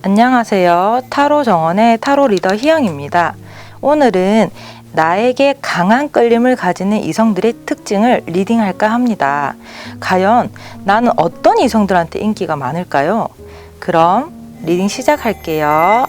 안녕하세요. 타로 정원의 타로 리더 희영입니다. 오늘은 나에게 강한 끌림을 가지는 이성들의 특징을 리딩할까 합니다. 과연 나는 어떤 이성들한테 인기가 많을까요? 그럼 리딩 시작할게요.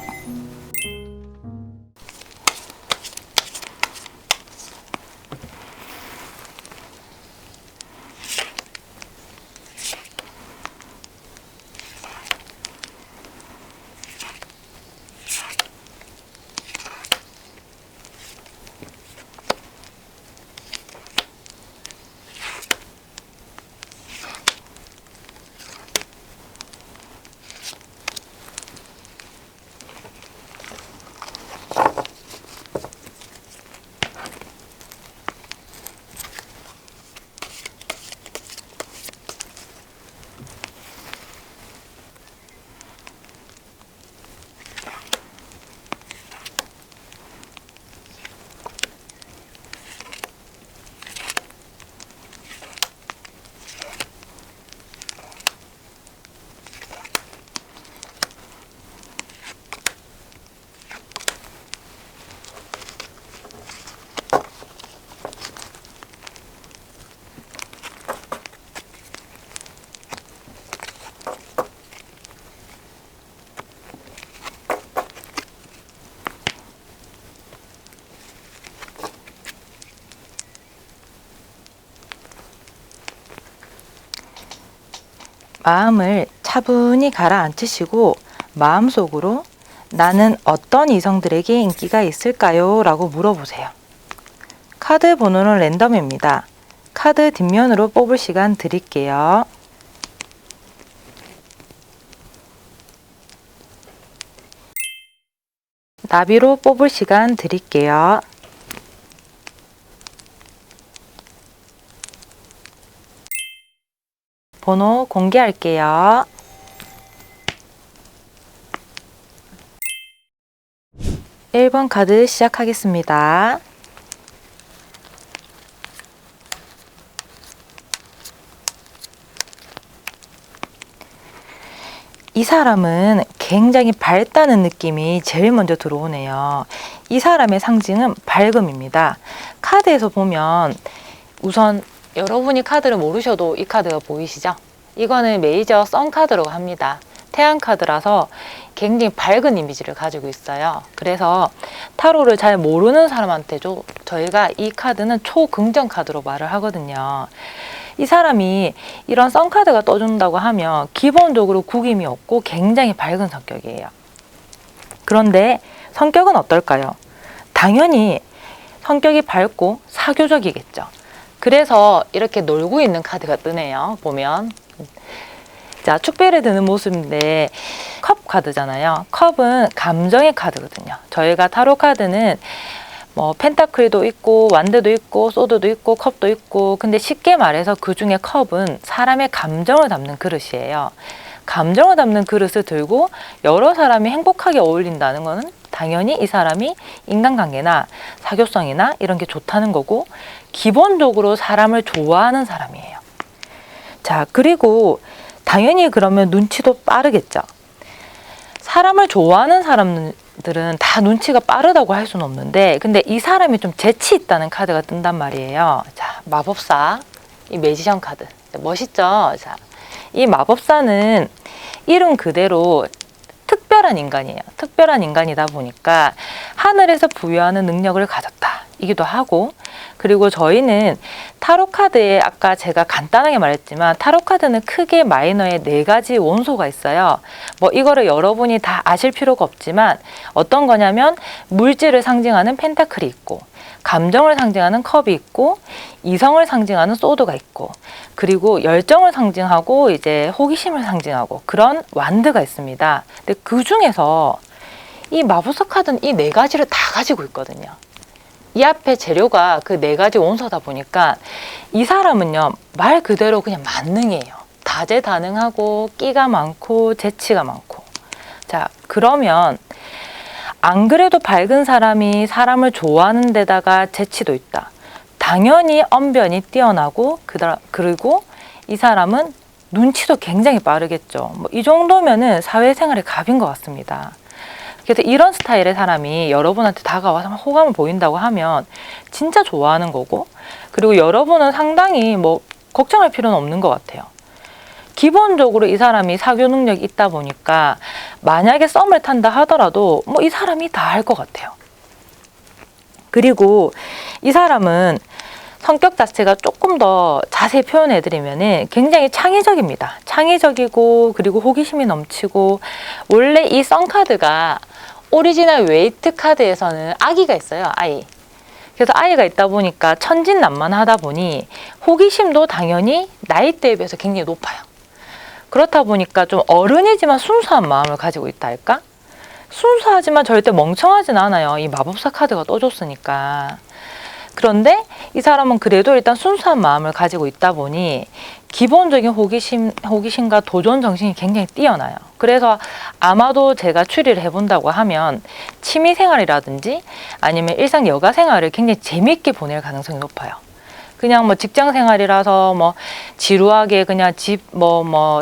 마음을 차분히 가라앉히시고 마음속으로 나는 어떤 이성들에게 인기가 있을까요? 라고 물어보세요. 카드 번호는 랜덤입니다. 카드 뒷면으로 뽑을 시간 드릴게요. 나비로 뽑을 시간 드릴게요. 번호 공개할게요. 1번 카드 시작하겠습니다. 이 사람은 굉장히 밝다는 느낌이 제일 먼저 들어오네요. 이 사람의 상징은 밝음입니다. 카드에서 보면 우선 여러분이 카드를 모르셔도 이 카드가 보이시죠? 이거는 메이저 선 카드라고 합니다. 태양 카드라서 굉장히 밝은 이미지를 가지고 있어요. 그래서 타로를 잘 모르는 사람한테도 저희가 이 카드는 초긍정 카드로 말을 하거든요. 이 사람이 이런 선 카드가 떠준다고 하면 기본적으로 구김이 없고 굉장히 밝은 성격이에요. 그런데 성격은 어떨까요? 당연히 성격이 밝고 사교적이겠죠. 그래서 이렇게 놀고 있는 카드가 뜨네요. 보면 자, 축배를 드는 모습인데 컵 카드잖아요. 컵은 감정의 카드거든요. 저희가 타로 카드는 뭐 펜타클도 있고 완드도 있고 소드도 있고 컵도 있고, 근데 쉽게 말해서 그 중에 컵은 사람의 감정을 담는 그릇이에요. 감정을 담는 그릇을 들고 여러 사람이 행복하게 어울린다는 거는 당연히 이 사람이 인간관계나 사교성이나 이런 게 좋다는 거고, 기본적으로 사람을 좋아하는 사람이에요. 자, 그리고 당연히 그러면 눈치도 빠르겠죠. 사람을 좋아하는 사람들은 다 눈치가 빠르다고 할 수는 없는데, 근데 이 사람이 좀 재치 있다는 카드가 뜬단 말이에요. 자, 마법사, 이 매지션 카드 멋있죠? 자, 이 마법사는 이름 그대로 특별한 인간이에요. 특별한 인간이다 보니까 하늘에서 부여하는 능력을 가졌다 이기도 하고, 그리고 저희는 타로 카드에 아까 제가 간단하게 말했지만 타로 카드는 크게 마이너에 4가지 원소가 있어요. 뭐 이거를 여러분이 다 아실 필요가 없지만 어떤 거냐면 물질을 상징하는 펜타클이 있고, 감정을 상징하는 컵이 있고, 이성을 상징하는 소드가 있고, 그리고 열정을 상징하고 이제 호기심을 상징하고 그런 완드가 있습니다. 근데 그 중에서 이 마법사 카드는 이 4가지를 다 가지고 있거든요. 이 앞에 재료가 그 4가지 원소다 보니까 이 사람은요, 말 그대로 그냥 만능이에요. 다재다능하고 끼가 많고 재치가 많고. 자, 그러면 안 그래도 밝은 사람이 사람을 좋아하는 데다가 재치도 있다. 당연히 언변이 뛰어나고 그리고 이 사람은 눈치도 굉장히 빠르겠죠. 뭐 이 정도면은 사회생활의 갑인 것 같습니다. 그래서 이런 스타일의 사람이 여러분한테 다가와서 호감을 보인다고 하면 진짜 좋아하는 거고, 그리고 여러분은 상당히 뭐 걱정할 필요는 없는 것 같아요. 기본적으로 이 사람이 사교 능력이 있다 보니까 만약에 썸을 탄다 하더라도 뭐 이 사람이 다 할 것 같아요. 그리고 이 사람은 성격 자체가 조금 더 자세히 표현해드리면 굉장히 창의적입니다. 창의적이고, 그리고 호기심이 넘치고, 원래 이 썬카드가 오리지널 웨이트 카드에서는 아기가 있어요. 아이. 그래서 아이가 있다 보니까 천진난만하다 보니 호기심도 당연히 나이대에 비해서 굉장히 높아요. 그렇다 보니까 좀 어른이지만 순수한 마음을 가지고 있다 할까? 순수하지만 절대 멍청하진 않아요. 이 마법사 카드가 떠줬으니까. 그런데 이 사람은 그래도 일단 순수한 마음을 가지고 있다 보니 기본적인 호기심과 도전 정신이 굉장히 뛰어나요. 그래서 아마도 제가 추리를 해본다고 하면 취미생활이라든지 아니면 일상 여가생활을 굉장히 재미있게 보낼 가능성이 높아요. 그냥 뭐 직장생활이라서 뭐 지루하게 그냥 집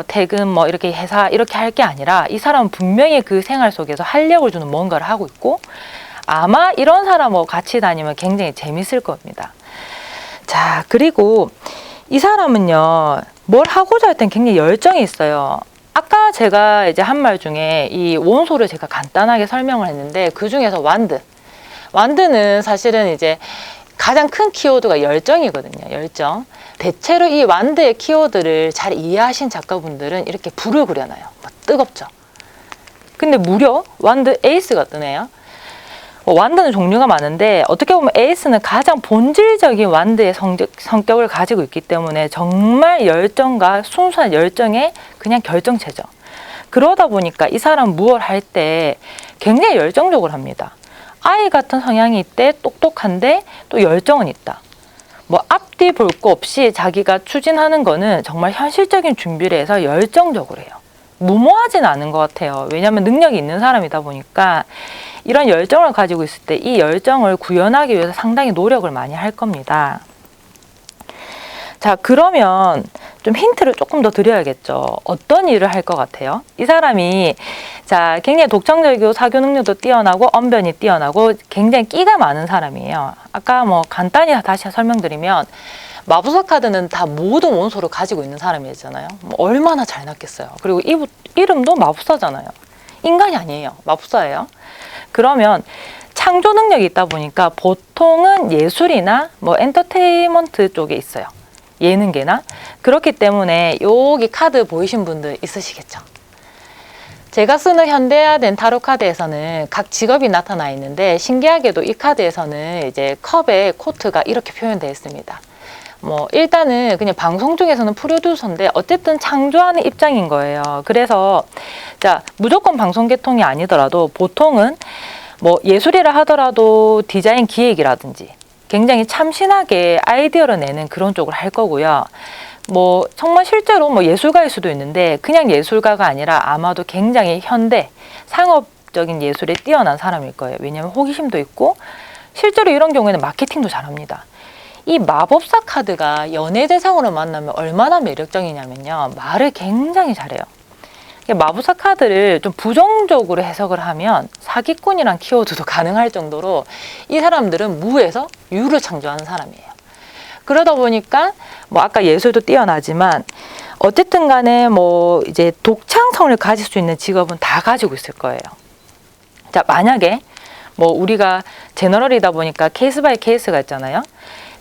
퇴근 이렇게 회사 이렇게 할 게 아니라 이 사람은 분명히 그 생활 속에서 활력을 주는 뭔가를 하고 있고, 아마 이런 사람하고 같이 다니면 굉장히 재밌을 겁니다. 자, 그리고 이 사람은요, 뭘 하고자 할 땐 굉장히 열정이 있어요. 아까 제가 이제 한 말 중에 이 원소를 제가 간단하게 설명을 했는데, 그 중에서 완드는 사실은 이제 가장 큰 키워드가 열정이거든요. 열정. 대체로 이 완드의 키워드를 잘 이해하신 작가분들은 이렇게 불을 그려놔요. 뜨겁죠. 근데 무려 완드 에이스가 뜨네요. 완드는 종류가 많은데 어떻게 보면 에이스는 가장 본질적인 완드의 성격을 가지고 있기 때문에 정말 열정과 순수한 열정의 그냥 결정체죠. 그러다 보니까 이 사람 무엇을 할 때 굉장히 열정적으로 합니다. 아이 같은 성향이 있대, 똑똑한데 또 열정은 있다. 뭐 앞뒤 볼 거 없이 자기가 추진하는 거는 정말 현실적인 준비를 해서 열정적으로 해요. 무모하진 않은 것 같아요. 왜냐하면 능력이 있는 사람이다 보니까 이런 열정을 가지고 있을 때 이 열정을 구현하기 위해서 상당히 노력을 많이 할 겁니다. 자, 그러면 좀 힌트를 조금 더 드려야겠죠. 어떤 일을 할 것 같아요? 이 사람이 자, 굉장히 독창적이고 사교 능력도 뛰어나고 언변이 뛰어나고 굉장히 끼가 많은 사람이에요. 아까 뭐 간단히 다시 설명드리면 마법사 카드는 다 모든 원소를 가지고 있는 사람이잖아요. 얼마나 잘 났겠어요. 그리고 이름도 마법사잖아요. 인간이 아니에요. 마법사예요. 그러면 창조 능력이 있다 보니까 보통은 예술이나 뭐 엔터테인먼트 쪽에 있어요. 예능계나. 그렇기 때문에 여기 카드 보이신 분들 있으시겠죠. 제가 쓰는 현대화된 타로 카드에서는 각 직업이 나타나 있는데, 신기하게도 이 카드에서는 이제 컵의 코트가 이렇게 표현되어 있습니다. 뭐 일단은 그냥 방송 중에서는 프로듀서인데 어쨌든 창조하는 입장인 거예요. 그래서 자, 무조건 방송 계통이 아니더라도 보통은 뭐 예술이라 하더라도 디자인 기획이라든지 굉장히 참신하게 아이디어를 내는 그런 쪽을 할 거고요. 뭐 정말 실제로 뭐 예술가일 수도 있는데 그냥 예술가가 아니라 아마도 굉장히 현대 상업적인 예술에 뛰어난 사람일 거예요. 왜냐하면 호기심도 있고 실제로 이런 경우에는 마케팅도 잘합니다. 이 마법사 카드가 연애 대상으로 만나면 얼마나 매력적이냐면요, 말을 굉장히 잘해요. 마법사 카드를 좀 부정적으로 해석을 하면 사기꾼이란 키워드도 가능할 정도로 이 사람들은 무에서 유를 창조하는 사람이에요. 그러다 보니까 뭐 아까 예술도 뛰어나지만 어쨌든 간에 뭐 이제 독창성을 가질 수 있는 직업은 다 가지고 있을 거예요. 자, 만약에 뭐 우리가 제너럴이다 보니까 케이스 바이 케이스가 있잖아요.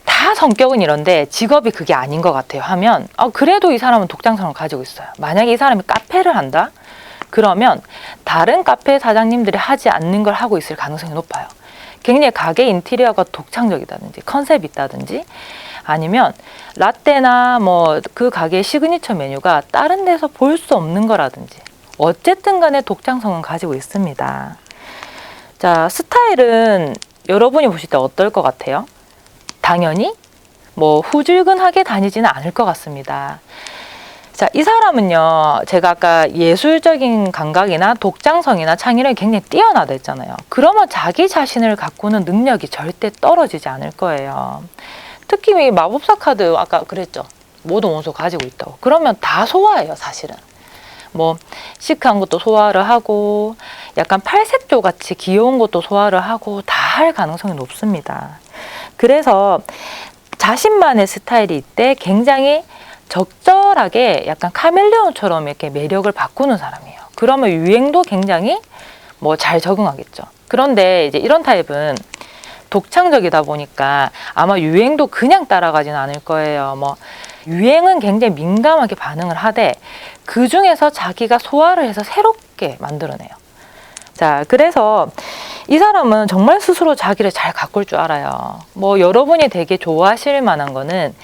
다 성격은 이런데 직업이 그게 아닌 것 같아요 하면 그래도 이 사람은 독창성을 가지고 있어요. 만약에 이 사람이 카페를 한다? 그러면 다른 카페 사장님들이 하지 않는 걸 하고 있을 가능성이 높아요. 굉장히 가게 인테리어가 독창적이다든지 컨셉이 있다든지 아니면 라떼나 뭐 그 가게의 시그니처 메뉴가 다른 데서 볼 수 없는 거라든지 어쨌든 간에 독창성은 가지고 있습니다. 자, 스타일은 여러분이 보실 때 어떨 것 같아요? 당연히 뭐 후줄근하게 다니지는 않을 것 같습니다. 자, 이 사람은요, 제가 아까 예술적인 감각이나 독창성이나 창의력이 굉장히 뛰어나다 했잖아요. 그러면 자기 자신을 가꾸는 능력이 절대 떨어지지 않을 거예요. 특히 이 마법사 카드 아까 그랬죠. 모든 원소 가지고 있다고. 그러면 다 소화해요, 사실은. 뭐 시크한 것도 소화를 하고 약간 팔색조 같이 귀여운 것도 소화를 하고 다 할 가능성이 높습니다. 그래서 자신만의 스타일이 있대 굉장히 적절하게 약간 카멜레온처럼 이렇게 매력을 바꾸는 사람이에요. 그러면 유행도 굉장히 뭐 잘 적응하겠죠. 그런데 이제 이런 타입은 독창적이다 보니까 아마 유행도 그냥 따라가진 않을 거예요. 뭐 유행은 굉장히 민감하게 반응을 하되 그 중에서 자기가 소화를 해서 새롭게 만들어내요. 자, 그래서 이 사람은 정말 스스로 자기를 잘 가꿀 줄 알아요. 뭐 여러분이 되게 좋아하실 만한 거는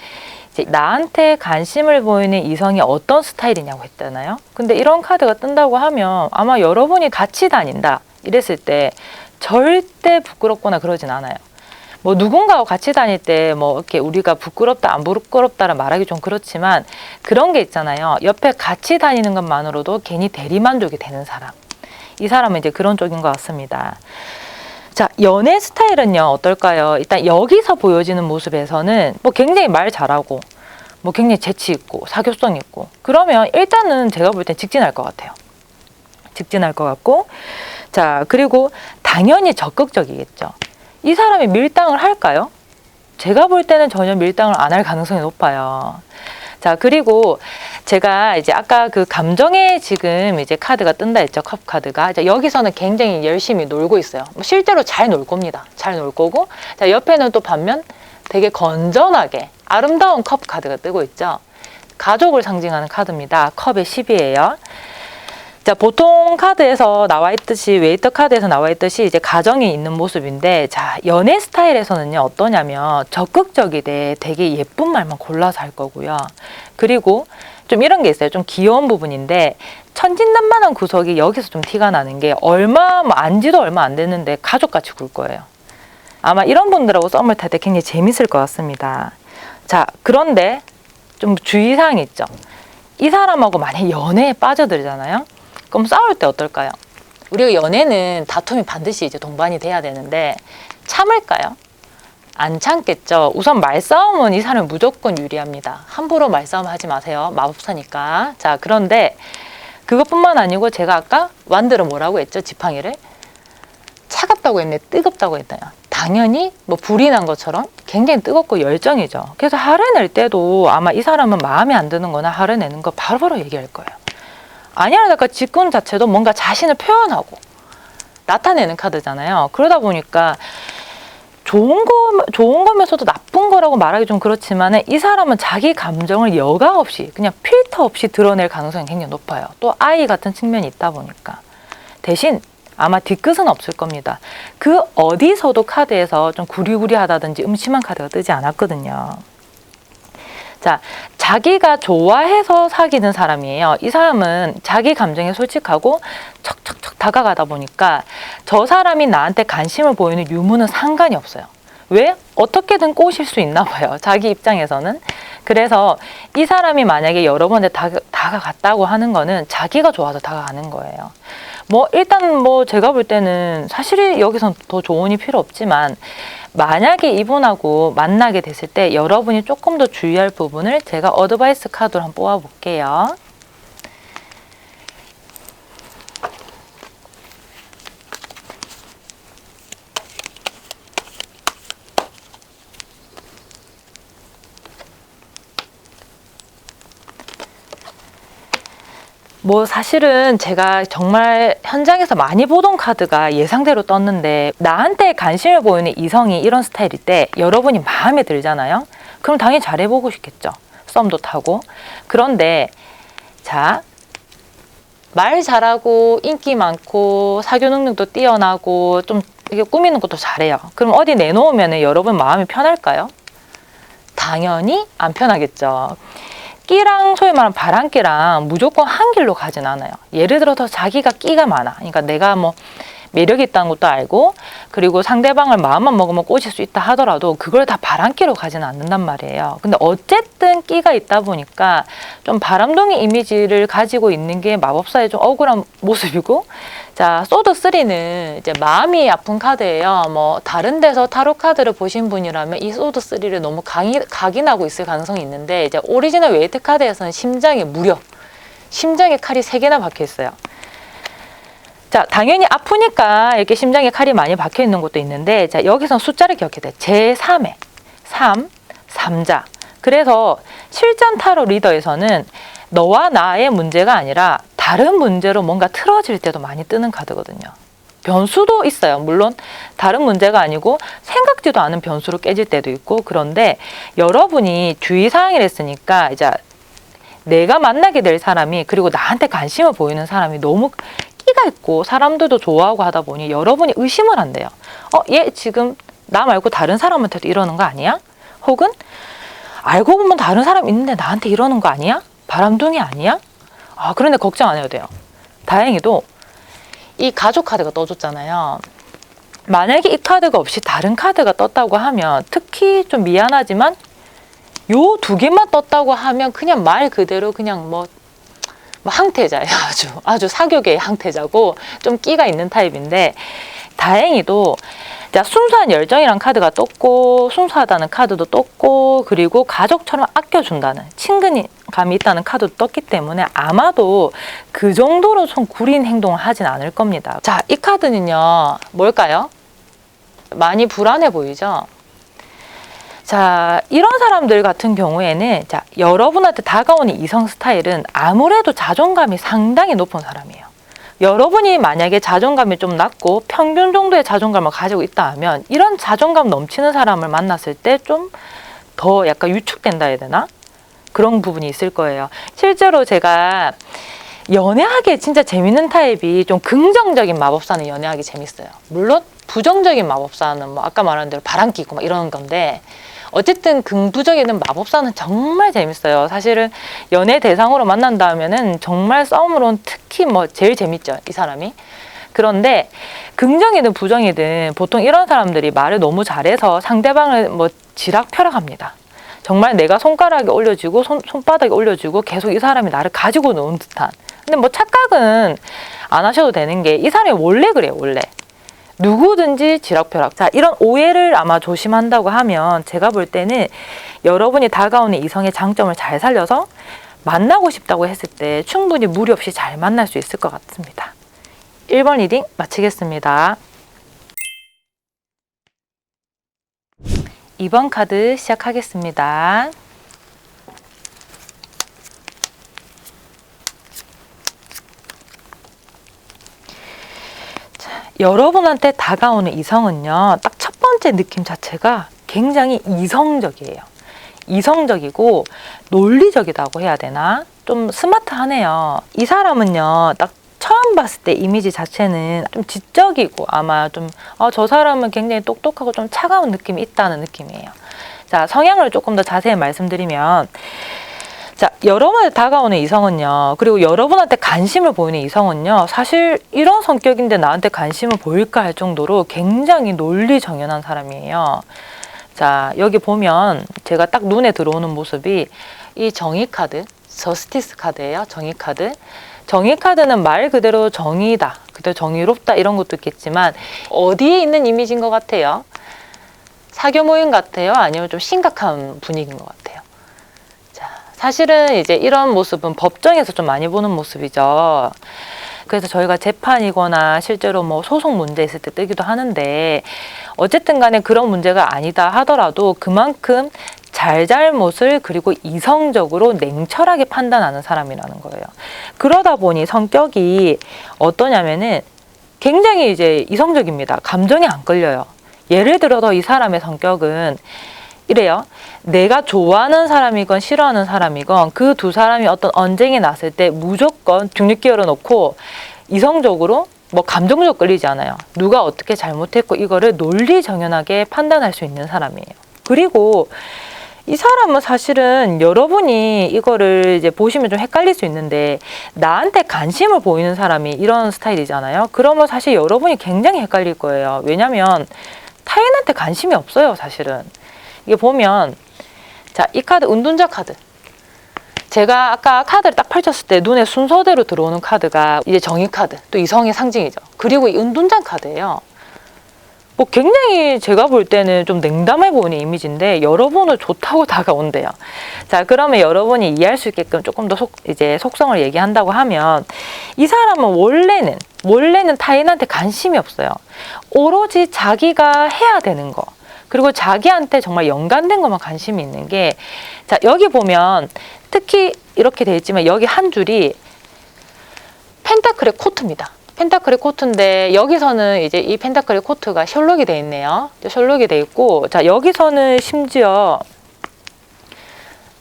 이제 나한테 관심을 보이는 이성이 어떤 스타일이냐고 했잖아요. 근데 이런 카드가 뜬다고 하면 아마 여러분이 같이 다닌다 이랬을 때 절대 부끄럽거나 그러진 않아요. 뭐 누군가와 같이 다닐 때 뭐 이렇게 우리가 부끄럽다 안 부끄럽다라 말하기 좀 그렇지만 그런 게 있잖아요. 옆에 같이 다니는 것만으로도 괜히 대리만족이 되는 사람. 이 사람은 이제 그런 쪽인 것 같습니다. 자, 연애 스타일은요 어떨까요? 일단 여기서 보여지는 모습에서는 뭐 굉장히 말 잘하고 뭐 굉장히 재치 있고 사교성 있고 그러면 일단은 제가 볼 땐 직진할 것 같아요. 직진할 것 같고 자, 그리고 당연히 적극적이겠죠. 이 사람이 밀당을 할까요? 제가 볼 때는 전혀 밀당을 안 할 가능성이 높아요. 자, 그리고 제가 이제 아까 그 감정에 지금 이제 카드가 뜬다 했죠. 컵 카드가. 자, 여기서는 굉장히 열심히 놀고 있어요. 뭐 실제로 잘 놀 겁니다. 잘 놀 거고. 자, 옆에는 또 반면 되게 건전하게 아름다운 컵 카드가 뜨고 있죠. 가족을 상징하는 카드입니다. 컵의 10이에요. 자, 보통 카드에서 나와 있듯이 웨이터 카드에서 나와 있듯이 이제 가정이 있는 모습인데 자, 연애 스타일에서는요 어떠냐면 적극적이되 되게 예쁜 말만 골라서 할 거고요. 그리고 좀 이런 게 있어요. 좀 귀여운 부분인데 천진난만한 구석이 여기서 좀 티가 나는 게 얼마 뭐 안지도 얼마 안 됐는데 가족같이 굴 거예요. 아마 이런 분들하고 썸을 탈 때 굉장히 재밌을 것 같습니다. 자, 그런데 좀 주의사항이 있죠. 이 사람하고 만약에 연애에 빠져들잖아요. 그럼 싸울 때 어떨까요? 우리가 연애는 다툼이 반드시 이제 동반이 돼야 되는데 참을까요? 안 참겠죠. 우선 말싸움은 이 사람이 무조건 유리합니다. 함부로 말싸움 하지 마세요. 마법사니까. 자, 그런데 그것뿐만 아니고 제가 아까 완드는 뭐라고 했죠? 지팡이를 차갑다고 했네, 뜨겁다고 했나요? 당연히 뭐 불이 난 것처럼 굉장히 뜨겁고 열정이죠. 그래서 화를 낼 때도 아마 이 사람은 마음에 안 드는 거나 화를 내는 거 바로바로 얘기할 거예요. 아니라니까 직군 자체도 뭔가 자신을 표현하고 나타내는 카드잖아요. 그러다 보니까 좋은 거면서도 나쁜 거라고 말하기 좀 그렇지만 이 사람은 자기 감정을 여과 없이 그냥 필터 없이 드러낼 가능성이 굉장히 높아요. 또 아이 같은 측면이 있다 보니까. 대신 아마 뒤끝은 없을 겁니다. 그 어디서도 카드에서 좀 구리구리하다든지 음침한 카드가 뜨지 않았거든요. 자, 자기가 좋아해서 사귀는 사람이에요. 이 사람은 자기 감정에 솔직하고 척척척 다가가다 보니까 저 사람이 나한테 관심을 보이는 유무는 상관이 없어요. 왜? 어떻게든 꼬실 수 있나 봐요. 자기 입장에서는. 그래서 이 사람이 만약에 여러분한테 다가갔다고 하는 거는 자기가 좋아서 다가가는 거예요. 뭐 일단 뭐 제가 볼 때는 사실 여기선 더 조언이 필요 없지만 만약에 이분하고 만나게 됐을 때 여러분이 조금 더 주의할 부분을 제가 어드바이스 카드로 한번 뽑아볼게요. 뭐 사실은 제가 정말 현장에서 많이 보던 카드가 예상대로 떴는데 나한테 관심을 보이는 이성이 이런 스타일일 때 여러분이 마음에 들잖아요. 그럼 당연히 잘해보고 싶겠죠. 썸도 타고. 그런데 자, 말 잘하고 인기 많고 사교 능력도 뛰어나고 좀 이게 꾸미는 것도 잘해요. 그럼 어디 내놓으면 여러분 마음이 편할까요? 당연히 안 편하겠죠. 끼랑 소위 말하는 바람끼랑 무조건 한 길로 가진 않아요. 예를 들어서 자기가 끼가 많아. 그러니까 내가 뭐 매력이 있다는 것도 알고 그리고 상대방을 마음만 먹으면 꼬실 수 있다 하더라도 그걸 다 바람끼로 가지는 않는단 말이에요. 근데 어쨌든 끼가 있다 보니까 좀 바람둥이 이미지를 가지고 있는 게 마법사의 좀 억울한 모습이고 자, 소드 3는 이제 마음이 아픈 카드예요. 뭐 다른 데서 타로 카드를 보신 분이라면 이 소드 3를 너무 각인하고 있을 가능성이 있는데, 이제 오리지널 웨이트 카드에서는 심장에 칼이 3개나 박혀 있어요. 자, 당연히 아프니까 이렇게 심장에 칼이 많이 박혀 있는 것도 있는데, 자, 여기서는 숫자를 기억해야 돼. 제3회 3자. 그래서 실전 타로 리더에서는 너와 나의 문제가 아니라 다른 문제로 뭔가 틀어질 때도 많이 뜨는 카드거든요. 변수도 있어요. 물론 다른 문제가 아니고 생각지도 않은 변수로 깨질 때도 있고, 그런데 여러분이 주의사항을 했으니까 이제 내가 만나게 될 사람이, 그리고 나한테 관심을 보이는 사람이 너무 끼가 있고 사람들도 좋아하고 하다 보니 여러분이 의심을 한대요. 얘 지금 나 말고 다른 사람한테도 이러는 거 아니야? 혹은 알고 보면 다른 사람 있는데 나한테 이러는 거 아니야? 바람둥이 아니야? 그런데 걱정 안 해도 돼요. 다행히도 이 가족 카드가 떠줬잖아요. 만약에 이 카드가 없이 다른 카드가 떴다고 하면, 특히 좀 미안하지만 요 2개만 떴다고 하면 그냥 말 그대로 그냥 뭐 항태자예요. 아주 사교계의 항태자고 좀 끼가 있는 타입인데, 다행히도 자, 순수한 열정이란 카드가 떴고, 순수하다는 카드도 떴고, 그리고 가족처럼 아껴준다는 친근감이 있다는 카드도 떴기 때문에 아마도 그 정도로 좀 구린 행동을 하진 않을 겁니다. 자, 이 카드는요, 뭘까요? 많이 불안해 보이죠? 자, 이런 사람들 같은 경우에는, 자, 여러분한테 다가오는 이성 스타일은 아무래도 자존감이 상당히 높은 사람이에요. 여러분이 만약에 자존감이 좀 낮고 평균 정도의 자존감을 가지고 있다 하면, 이런 자존감 넘치는 사람을 만났을 때 좀 더 약간 위축된다 해야 되나? 그런 부분이 있을 거예요. 실제로 제가 연애하기 진짜 재밌는 타입이, 좀 긍정적인 마법사는 연애하기 재밌어요. 물론 부정적인 마법사는 뭐 아까 말한 대로 바람기 있고 막 이러는 건데, 어쨌든 긍부적인 마법사는 정말 재밌어요. 사실은 연애 대상으로 만난다 하면은 정말 싸움으로는 특히 뭐 제일 재밌죠, 이 사람이. 그런데 긍정이든 부정이든 보통 이런 사람들이 말을 너무 잘해서 상대방을 뭐 지락펴락합니다. 정말 내가 손가락이 올려지고 손바닥이 올려지고 계속 이 사람이 나를 가지고 노는 듯한. 근데 뭐 착각은 안 하셔도 되는 게, 이 사람이 원래 그래요, 원래. 누구든지 지락펴락. 자, 이런 오해를 아마 조심한다고 하면, 제가 볼 때는 여러분이 다가오는 이성의 장점을 잘 살려서 만나고 싶다고 했을 때 충분히 무리 없이 잘 만날 수 있을 것 같습니다. 1번 리딩 마치겠습니다. 2번 카드 시작하겠습니다. 여러분한테 다가오는 이성은요, 딱 첫 번째 느낌 자체가 굉장히 이성적이에요. 이성적이고 논리적이라고 해야 되나? 좀 스마트하네요. 이 사람은요, 딱 처음 봤을 때 이미지 자체는 좀 지적이고, 아마 좀 저 사람은 굉장히 똑똑하고 좀 차가운 느낌이 있다는 느낌이에요. 자, 성향을 조금 더 자세히 말씀드리면, 자, 여러분한테 다가오는 이성은요, 그리고 여러분한테 관심을 보이는 이성은요, 사실 이런 성격인데 나한테 관심을 보일까 할 정도로 굉장히 논리정연한 사람이에요. 자, 여기 보면 제가 딱 눈에 들어오는 모습이 이 정의 카드, 저스티스 카드예요. 정의 카드. 정의 카드는 말 그대로 정의다, 그대로 정의롭다 이런 것도 있겠지만, 어디에 있는 이미지인 것 같아요? 사교 모임 같아요? 아니면 좀 심각한 분위기인 것 같아요? 사실은 이제 이런 모습은 법정에서 좀 많이 보는 모습이죠. 그래서 저희가 재판이거나 실제로 뭐 소송 문제 있을 때 뜨기도 하는데, 어쨌든 간에 그런 문제가 아니다 하더라도 그만큼 잘잘못을, 그리고 이성적으로 냉철하게 판단하는 사람이라는 거예요. 그러다 보니 성격이 어떠냐면은 굉장히 이제 이성적입니다. 감정이 안 끌려요. 예를 들어서 이 사람의 성격은 이래요. 내가 좋아하는 사람이건 싫어하는 사람이건 그 두 사람이 어떤 언쟁이 났을 때 무조건 중립기어를 놓고 이성적으로 뭐 감정적으로 끌리지 않아요. 누가 어떻게 잘못했고 이거를 논리정연하게 판단할 수 있는 사람이에요. 그리고 이 사람은 사실은 여러분이 이거를 이제 보시면 좀 헷갈릴 수 있는데, 나한테 관심을 보이는 사람이 이런 스타일이잖아요. 그러면 사실 여러분이 굉장히 헷갈릴 거예요. 왜냐면 타인한테 관심이 없어요, 사실은. 이게 보면, 자, 이 카드 은둔자 카드. 제가 아까 카드를 딱 펼쳤을 때 눈에 순서대로 들어오는 카드가 이제 정의 카드, 또 이성의 상징이죠. 그리고 이 은둔장 카드예요. 뭐 굉장히 제가 볼 때는 좀 냉담해 보이는 이미지인데 여러분은 좋다고 다가온대요. 자, 그러면 여러분이 이해할 수 있게끔 조금 더 속성을 얘기한다고 하면 이 사람은 원래는 타인한테 관심이 없어요. 오로지 자기가 해야 되는 거, 그리고 자기한테 정말 연관된 것만 관심이 있는 게, 자, 여기 보면 특히 이렇게 되어 있지만 여기 한 줄이 펜타클의 코트입니다. 펜타클의 코트인데 여기서는 이제 이 펜타클의 코트가 셜록이 돼 있네요. 셜록이 돼 있고, 자, 여기서는 심지어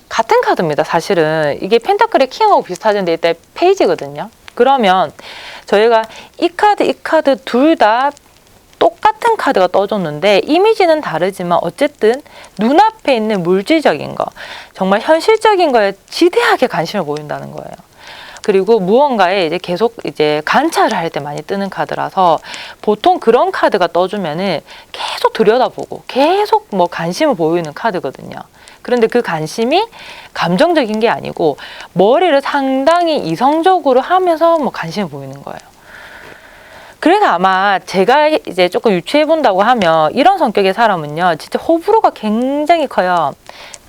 같은 카드입니다. 사실은 이게 펜타클의 킹하고 비슷하던데 이때 페이지거든요. 그러면 저희가 이 카드 둘 다 똑같은 카드가 떠줬는데 이미지는 다르지만 어쨌든 눈앞에 있는 물질적인 거, 정말 현실적인 거에 지대하게 관심을 보인다는 거예요. 그리고 무언가에 이제 계속 관찰을 할 때 많이 뜨는 카드라서 보통 그런 카드가 떠주면은 계속 들여다보고 계속 뭐 관심을 보이는 카드거든요. 그런데 그 관심이 감정적인 게 아니고 머리를 상당히 이성적으로 하면서 뭐 관심을 보이는 거예요. 그래서 아마 제가 이제 조금 유추해 본다고 하면 이런 성격의 사람은요, 진짜 호불호가 굉장히 커요.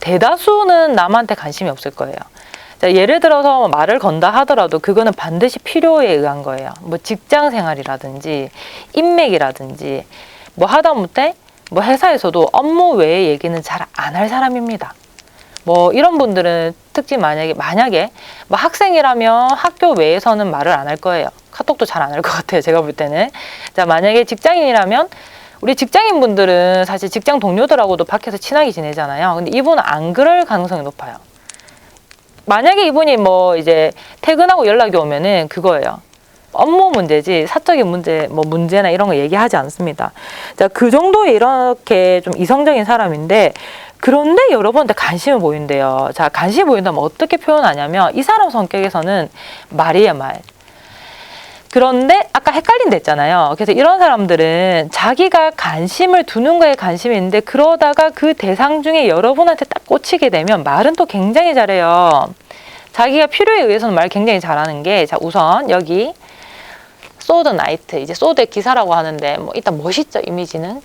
대다수는 남한테 관심이 없을 거예요. 자, 예를 들어서 말을 건다 하더라도 그거는 반드시 필요에 의한 거예요. 뭐 직장 생활이라든지 인맥이라든지 뭐 하다못해 뭐 회사에서도 업무 외의 얘기는 잘 안 할 사람입니다. 뭐 이런 분들은 특히 만약에 뭐 학생이라면 학교 외에서는 말을 안 할 거예요. 카톡도 잘 안 할 것 같아요. 제가 볼 때는. 자, 만약에 직장인이라면 우리 직장인분들은 사실 직장 동료들하고도 밖에서 친하게 지내잖아요. 근데 이분은 안 그럴 가능성이 높아요. 만약에 이분이 뭐 이제 퇴근하고 연락이 오면은 그거예요. 업무 문제지 사적인 문제, 뭐 문제나 이런 거 얘기하지 않습니다. 자, 그 정도의 이렇게 좀 이성적인 사람인데, 그런데 여러분한테 관심을 보인대요. 자, 관심이 보인다면 어떻게 표현하냐면 이 사람 성격에서는 말이에요, 말. 그런데 아까 헷갈린다 했잖아요. 그래서 이런 사람들은 자기가 관심을 두는 거에 관심이 있는데 그러다가 그 대상 중에 여러분한테 딱 꽂히게 되면 말은 또 굉장히 잘해요. 자기가 필요에 의해서는 말 굉장히 잘하는 게, 자, 우선 여기 소드 나이트, 이제 소드의 기사라고 하는데 뭐 일단 멋있죠, 이미지는.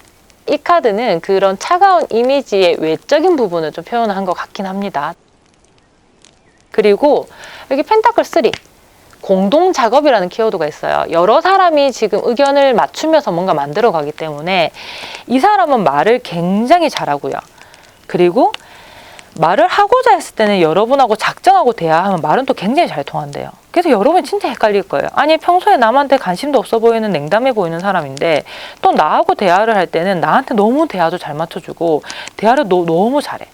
이 카드는 그런 차가운 이미지의 외적인 부분을 좀 표현을 한 것 같긴 합니다. 그리고 여기 펜타클 3 공동 작업이라는 키워드가 있어요. 여러 사람이 지금 의견을 맞추면서 뭔가 만들어 가기 때문에 이 사람은 말을 굉장히 잘하고요. 그리고 말을 하고자 했을 때는 여러분하고 작정하고 대화하면 말은 또 굉장히 잘 통한대요. 그래서 여러분 진짜 헷갈릴 거예요. 아니, 평소에 남한테 관심도 없어 보이는 냉담해 보이는 사람인데 또 나하고 대화를 할 때는 나한테 너무 대화도 잘 맞춰주고 대화를 너무 잘해.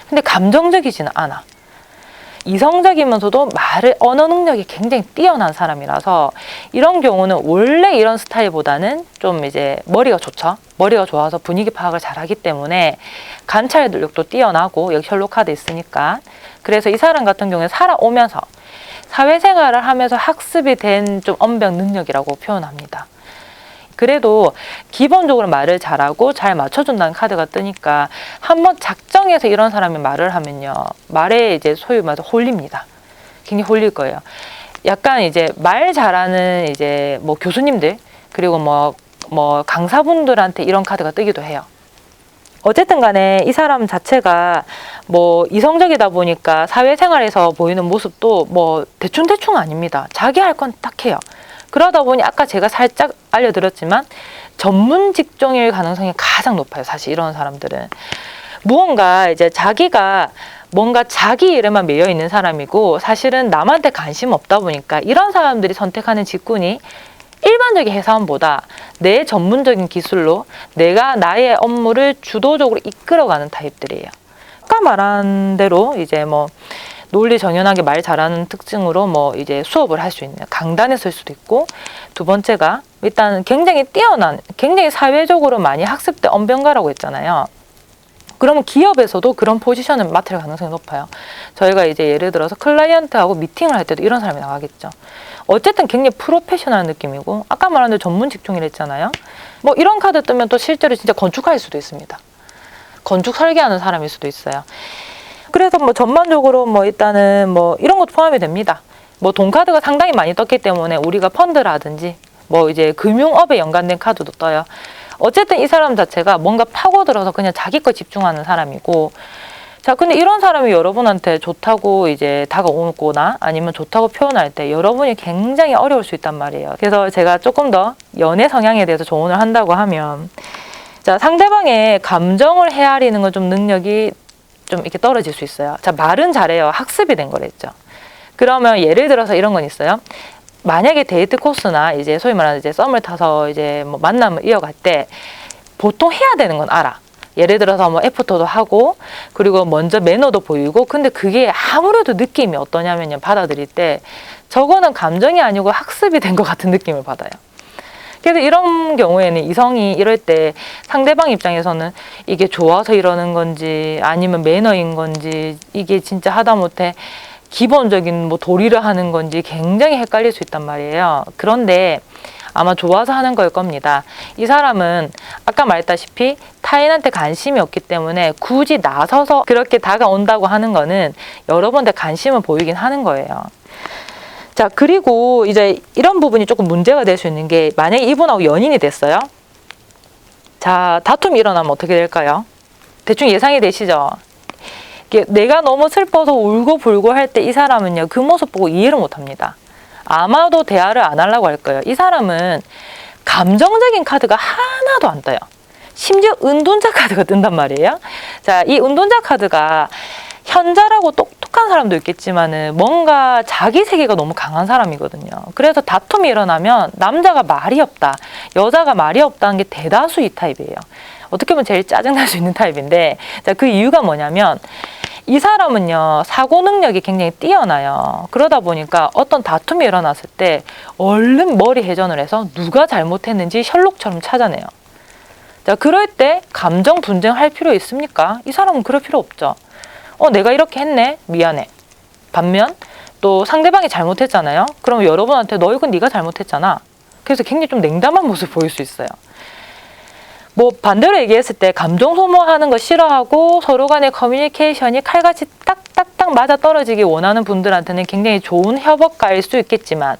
근데 감정적이지는 않아. 이성적이면서도 언어 능력이 굉장히 뛰어난 사람이라서 이런 경우는 원래 이런 스타일보다는 좀 이제 머리가 좋죠. 머리가 좋아서 분위기 파악을 잘하기 때문에 관찰 능력도 뛰어나고, 여기 셜록 카드 있으니까. 그래서 이 사람 같은 경우에 살아오면서 사회생활을 하면서 학습이 된 좀 언변 능력이라고 표현합니다. 그래도 기본적으로 말을 잘하고 잘 맞춰준다는 카드가 뜨니까 한번 작정해서 이런 사람이 말을 하면요, 말에 이제 소위 말해서 홀립니다. 굉장히 홀릴 거예요. 약간 이제 말 잘하는 이제 뭐 교수님들, 그리고 뭐 강사분들한테 이런 카드가 뜨기도 해요. 어쨌든 간에 이 사람 자체가 뭐 이성적이다 보니까 사회생활에서 보이는 모습도 뭐 대충 아닙니다. 자기 할 건 딱 해요. 그러다 보니 아까 제가 살짝 알려드렸지만 전문 직종일 가능성이 가장 높아요. 사실 이런 사람들은 무언가 이제 자기가 뭔가 자기 일에만 매여 있는 사람이고 사실은 남한테 관심 없다 보니까 이런 사람들이 선택하는 직군이 일반적인 회사원보다 내 전문적인 기술로 내가 나의 업무를 주도적으로 이끌어가는 타입들이에요. 아까 말한 대로 이제 뭐 논리 정연하게 말 잘하는 특징으로 뭐 이제 수업을 할 수 있는, 강단에 설 수도 있고, 두 번째가 일단 굉장히 뛰어난, 굉장히 사회적으로 많이 학습된 언변가라고 했잖아요. 그러면 기업에서도 그런 포지션을 맡을 가능성이 높아요. 저희가 이제 예를 들어서 클라이언트하고 미팅을 할 때도 이런 사람이 나가겠죠. 어쨌든 굉장히 프로페셔널한 느낌이고, 아까 말한 대로 전문 직종이라 했잖아요. 뭐 이런 카드 뜨면 또 실제로 진짜 건축할 수도 있습니다. 건축 설계하는 사람일 수도 있어요. 그래서 뭐 전반적으로 뭐 일단은 뭐 이런 것도 포함이 됩니다. 뭐 돈 카드가 상당히 많이 떴기 때문에 우리가 펀드라든지 뭐 이제 금융업에 연관된 카드도 떠요. 어쨌든 이 사람 자체가 뭔가 파고들어서 그냥 자기 거 집중하는 사람이고, 자, 근데 이런 사람이 여러분한테 좋다고 이제 다가오거나 아니면 좋다고 표현할 때 여러분이 굉장히 어려울 수 있단 말이에요. 그래서 제가 조금 더 연애 성향에 대해서 조언을 한다고 하면, 자, 상대방의 감정을 헤아리는 건 좀 능력이 좀 이렇게 떨어질 수 있어요. 자, 말은 잘해요. 학습이 된 거랬죠. 그러면 예를 들어서 이런 건 있어요. 만약에 데이트 코스나 이제 소위 말하는 이제 썸을 타서 이제 뭐 만남을 이어갈 때 보통 해야 되는 건 알아. 예를 들어서 뭐 애프터도 하고, 그리고 먼저 매너도 보이고, 근데 그게 아무래도 느낌이 어떠냐면요. 받아들일 때 저거는 감정이 아니고 학습이 된 것 같은 느낌을 받아요. 그래서 이런 경우에는 이성이 이럴 때 상대방 입장에서는 이게 좋아서 이러는 건지 아니면 매너인 건지, 이게 진짜 하다못해 기본적인 뭐 도리를 하는 건지 굉장히 헷갈릴 수 있단 말이에요. 그런데 아마 좋아서 하는 걸 겁니다. 이 사람은 아까 말했다시피 타인한테 관심이 없기 때문에 굳이 나서서 그렇게 다가온다고 하는 거는 여러분한테 관심을 보이긴 하는 거예요. 자, 그리고 이제 이런 부분이 조금 문제가 될 수 있는 게, 만약에 이분하고 연인이 됐어요. 자, 다툼이 일어나면 어떻게 될까요? 대충 예상이 되시죠? 내가 너무 슬퍼서 울고 불고 할 때 이 사람은요, 그 모습 보고 이해를 못 합니다. 아마도 대화를 안 하려고 할 거예요. 이 사람은 감정적인 카드가 하나도 안 떠요. 심지어 은둔자 카드가 뜬단 말이에요. 자, 이 은둔자 카드가 현자라고 똑똑한 사람도 있겠지만은 뭔가 자기 세계가 너무 강한 사람이거든요. 그래서 다툼이 일어나면 남자가 말이 없다, 여자가 말이 없다는 게 대다수 이 타입이에요. 어떻게 보면 제일 짜증날 수 있는 타입인데, 자, 그 이유가 뭐냐면 이 사람은요, 사고 능력이 굉장히 뛰어나요. 그러다 보니까 어떤 다툼이 일어났을 때 얼른 머리 회전을 해서 누가 잘못했는지 셜록처럼 찾아내요. 자, 그럴 때 감정 분쟁할 필요 있습니까? 이 사람은 그럴 필요 없죠. 내가 이렇게 했네? 미안해. 반면 또 상대방이 잘못했잖아요? 그럼 여러분한테 너 이건 네가 잘못했잖아. 그래서 굉장히 좀 냉담한 모습 보일 수 있어요. 뭐 반대로 얘기했을 때 감정 소모하는 거 싫어하고 서로 간의 커뮤니케이션이 칼같이 딱딱딱 맞아 떨어지기 원하는 분들한테는 굉장히 좋은 협업가일 수 있겠지만,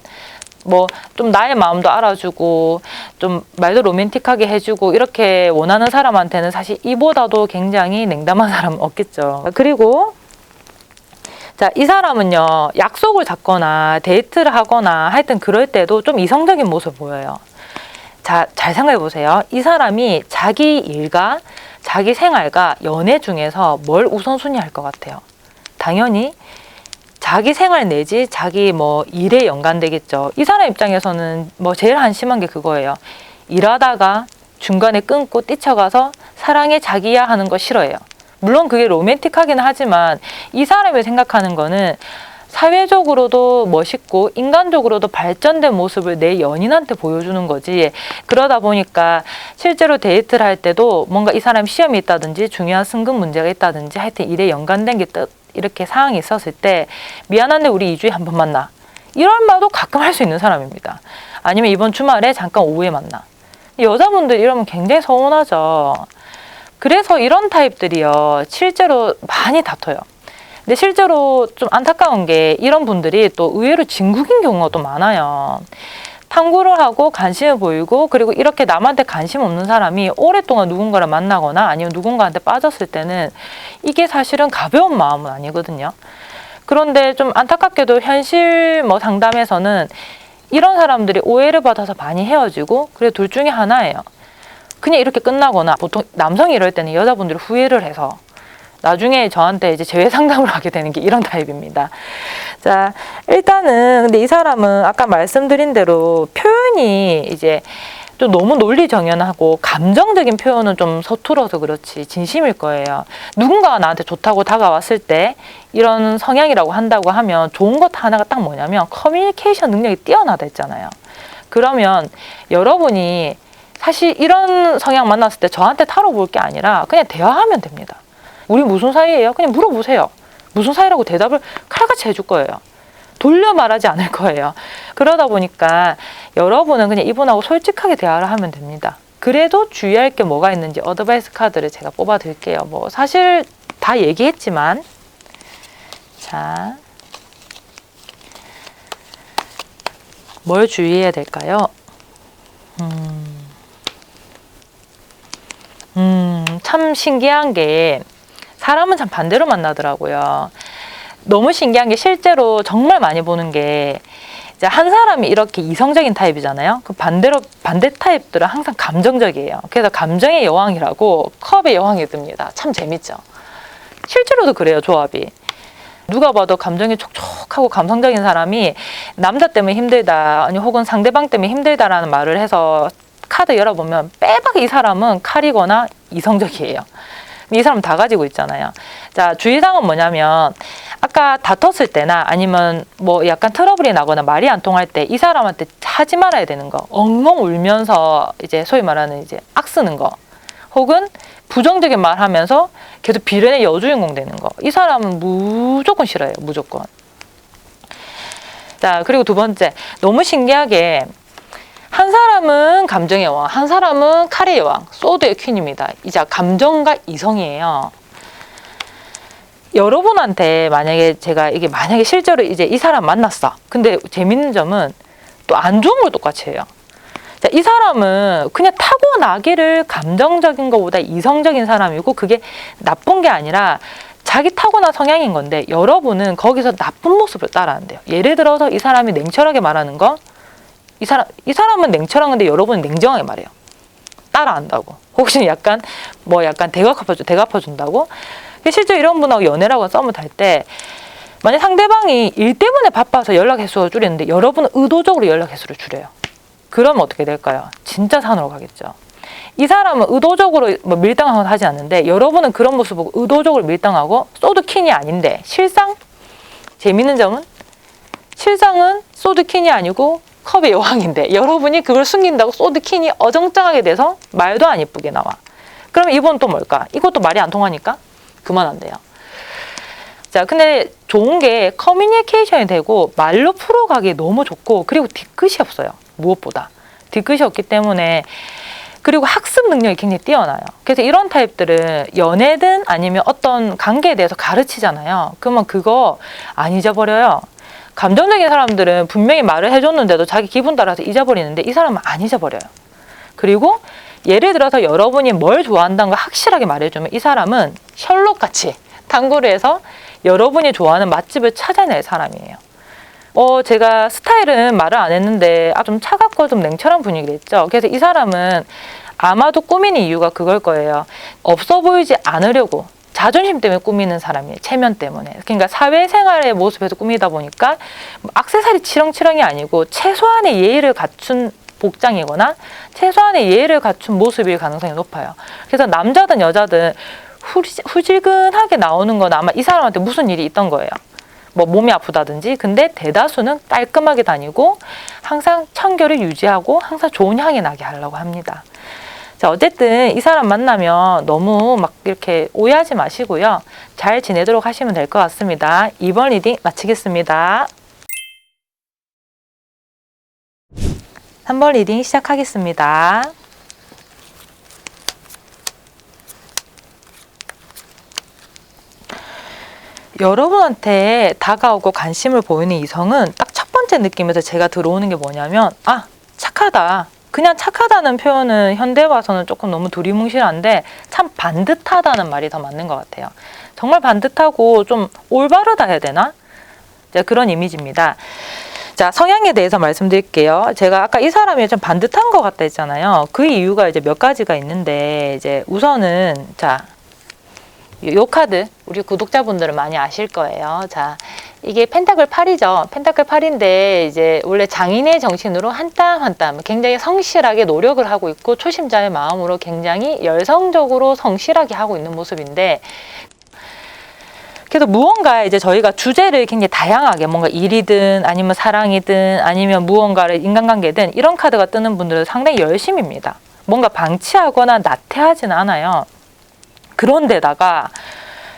뭐 좀 나의 마음도 알아주고 좀 말도 로맨틱하게 해주고 이렇게 원하는 사람한테는 사실 이보다도 굉장히 냉담한 사람은 없겠죠. 그리고 자, 이 사람은요, 약속을 잡거나 데이트를 하거나 하여튼 그럴 때도 좀 이성적인 모습을 보여요. 자, 잘 생각해 보세요. 이 사람이 자기 일과 자기 생활과 연애 중에서 뭘 우선순위 할 것 같아요? 당연히 자기 생활 내지 자기 뭐 일에 연관되겠죠. 이 사람 입장에서는 뭐 제일 한심한 게 그거예요. 일하다가 중간에 끊고 뛰쳐가서 사랑해 자기야 하는 거 싫어해요. 물론 그게 로맨틱하긴 하지만 이 사람이 생각하는 거는 사회적으로도 멋있고 인간적으로도 발전된 모습을 내 연인한테 보여주는 거지. 그러다 보니까 실제로 데이트를 할 때도 뭔가 이 사람이 시험이 있다든지 중요한 승급 문제가 있다든지 하여튼 일에 연관된 게 이렇게 상황이 있었을 때 미안한데 우리 2주에 한 번 만나, 이런 말도 가끔 할 수 있는 사람입니다. 아니면 이번 주말에 잠깐 오후에 만나. 여자분들 이러면 굉장히 서운하죠. 그래서 이런 타입들이요, 실제로 많이 다퉈요. 근데 실제로 좀 안타까운 게 이런 분들이 또 의외로 진국인 경우가 또 많아요. 탐구를 하고 관심을 보이고, 그리고 이렇게 남한테 관심 없는 사람이 오랫동안 누군가를 만나거나 아니면 누군가한테 빠졌을 때는 이게 사실은 가벼운 마음은 아니거든요. 그런데 좀 안타깝게도 현실 뭐 상담에서는 이런 사람들이 오해를 받아서 많이 헤어지고, 그래 둘 중에 하나예요. 그냥 이렇게 끝나거나, 보통 남성이 이럴 때는 여자분들이 후회를 해서 나중에 저한테 이제 재회 상담을 하게 되는 게 이런 타입입니다. 자, 일단은 근데 이 사람은 아까 말씀드린 대로 표현이 이제 좀 너무 논리정연하고 감정적인 표현은 좀 서툴어서 그렇지 진심일 거예요. 누군가가 나한테 좋다고 다가왔을 때 이런 성향이라고 한다고 하면 좋은 것 하나가 딱 뭐냐면 커뮤니케이션 능력이 뛰어나다 했잖아요. 그러면 여러분이 사실 이런 성향 만났을 때 저한테 타로 볼 게 아니라 그냥 대화하면 됩니다. 우리 무슨 사이예요? 그냥 물어보세요. 무슨 사이라고 대답을 칼같이 해줄 거예요. 돌려 말하지 않을 거예요. 그러다 보니까 여러분은 그냥 이분하고 솔직하게 대화를 하면 됩니다. 그래도 주의할 게 뭐가 있는지 어드바이스 카드를 제가 뽑아 드릴게요. 뭐 사실 다 얘기했지만, 자, 뭘 주의해야 될까요? 참 신기한 게 사람은 참 반대로 만나더라고요. 너무 신기한 게 실제로 정말 많이 보는 게 이제 한 사람이 이렇게 이성적인 타입이잖아요. 그 반대로 반대 타입들은 항상 감정적이에요. 그래서 감정의 여왕이라고 컵의 여왕이 뜹니다. 참 재밌죠. 실제로도 그래요, 조합이. 누가 봐도 감정이 촉촉하고 감성적인 사람이 남자 때문에 힘들다, 아니 혹은 상대방 때문에 힘들다라는 말을 해서 카드 열어보면 빼박이 이 사람은 칼이거나 이성적이에요. 이 사람 다 가지고 있잖아요. 자, 주의사항은 뭐냐면 아까 다퉜을 때나 아니면 뭐 약간 트러블이 나거나 말이 안 통할 때 이 사람한테 하지 말아야 되는 거, 엉엉 울면서 이제 소위 말하는 이제 악쓰는 거, 혹은 부정적인 말 하면서 계속 비련의 여주인공 되는 거, 이 사람은 무조건 싫어요. 무조건. 자, 그리고 두 번째, 너무 신기하게 한 사람은 감정의 여왕, 한 사람은 칼의 여왕, 소드의 퀸입니다. 이제 감정과 이성이에요. 여러분한테 만약에 제가 이게 만약에 실제로 이제 이 사람 만났어. 근데 재밌는 점은 또 안 좋은 걸 똑같이 해요. 자, 이 사람은 그냥 타고나기를 감정적인 것보다 이성적인 사람이고 그게 나쁜 게 아니라 자기 타고난 성향인 건데 여러분은 거기서 나쁜 모습을 따라한대요. 예를 들어서 이 사람이 냉철하게 말하는 거, 이 사람은 냉철한 건데 여러분은 냉정하게 말해요. 따라한다고. 혹시 약간 대갚아준다고. 실제 이런 분하고 연애를 하고 썸을 탈 때 만약 상대방이 일 때문에 바빠서 연락 횟수가 줄였는데 여러분은 의도적으로 연락 횟수를 줄여요. 그러면 어떻게 될까요? 진짜 산으로 가겠죠. 이 사람은 의도적으로 뭐 밀당하고 하지 않는데 여러분은 그런 모습 보고 의도적으로 밀당하고 소드킨이 아닌데 실상 재밌는 점은 실상은 소드킨이 아니고 컵의 여왕인데 여러분이 그걸 숨긴다고 소드킨이 어정쩡하게 돼서 말도 안 이쁘게 나와. 그럼 이번 또 뭘까? 이것도 말이 안 통하니까 그만한대요. 자, 근데 좋은 게 커뮤니케이션이 되고 말로 풀어가기 너무 좋고 그리고 뒤끝이 없어요. 무엇보다. 뒤끝이 없기 때문에 그리고 학습 능력이 굉장히 뛰어나요. 그래서 이런 타입들은 연애든 아니면 어떤 관계에 대해서 가르치잖아요. 그러면 그거 안 잊어버려요. 감정적인 사람들은 분명히 말을 해줬는데도 자기 기분 따라서 잊어버리는데 이 사람은 안 잊어버려요. 그리고 예를 들어서 여러분이 뭘 좋아한다는 걸 확실하게 말해주면 이 사람은 셜록같이 탐구를 해서 여러분이 좋아하는 맛집을 찾아낼 사람이에요. 제가 스타일은 말을 안 했는데 좀 차갑고 좀 냉철한 분위기를 했죠. 그래서 이 사람은 아마도 꾸미는 이유가 그걸 거예요. 없어 보이지 않으려고 자존심 때문에 꾸미는 사람이에요. 체면 때문에. 그러니까 사회생활의 모습에서 꾸미다 보니까 액세서리 치렁치렁이 아니고 최소한의 예의를 갖춘 복장이거나 최소한의 예의를 갖춘 모습일 가능성이 높아요. 그래서 남자든 여자든 후질근하게 나오는 건 아마 이 사람한테 무슨 일이 있던 거예요. 뭐 몸이 아프다든지. 근데 대다수는 깔끔하게 다니고 항상 청결을 유지하고 항상 좋은 향이 나게 하려고 합니다. 자, 어쨌든 이 사람 만나면 너무 막 이렇게 오해하지 마시고요. 잘 지내도록 하시면 될 것 같습니다. 2번 리딩 마치겠습니다. 3번 리딩 시작하겠습니다. 여러분한테 다가오고 관심을 보이는 이성은 딱 첫 번째 느낌에서 제가 들어오는 게 뭐냐면 착하다. 그냥 착하다는 표현은 현대에 와서는 조금 너무 두리뭉실한데 참 반듯하다는 말이 더 맞는 것 같아요. 정말 반듯하고 좀 올바르다 해야 되나? 그런 이미지입니다. 자, 성향에 대해서 말씀드릴게요. 제가 아까 이 사람이 좀 반듯한 것 같다 했잖아요. 그 이유가 이제 몇 가지가 있는데 이제 우선은 자, 요 카드 우리 구독자분들은 많이 아실 거예요. 자, 이게 펜타클 8이죠. 펜타클 8인데 이제 원래 장인의 정신으로 한 땀 한 땀 굉장히 성실하게 노력을 하고 있고 초심자의 마음으로 굉장히 열성적으로 성실하게 하고 있는 모습인데 그래서 무언가 이제 저희가 주제를 굉장히 다양하게 뭔가 일이든 아니면 사랑이든 아니면 무언가를 인간관계든 이런 카드가 뜨는 분들은 상당히 열심입니다. 뭔가 방치하거나 나태하지는 않아요. 그런데다가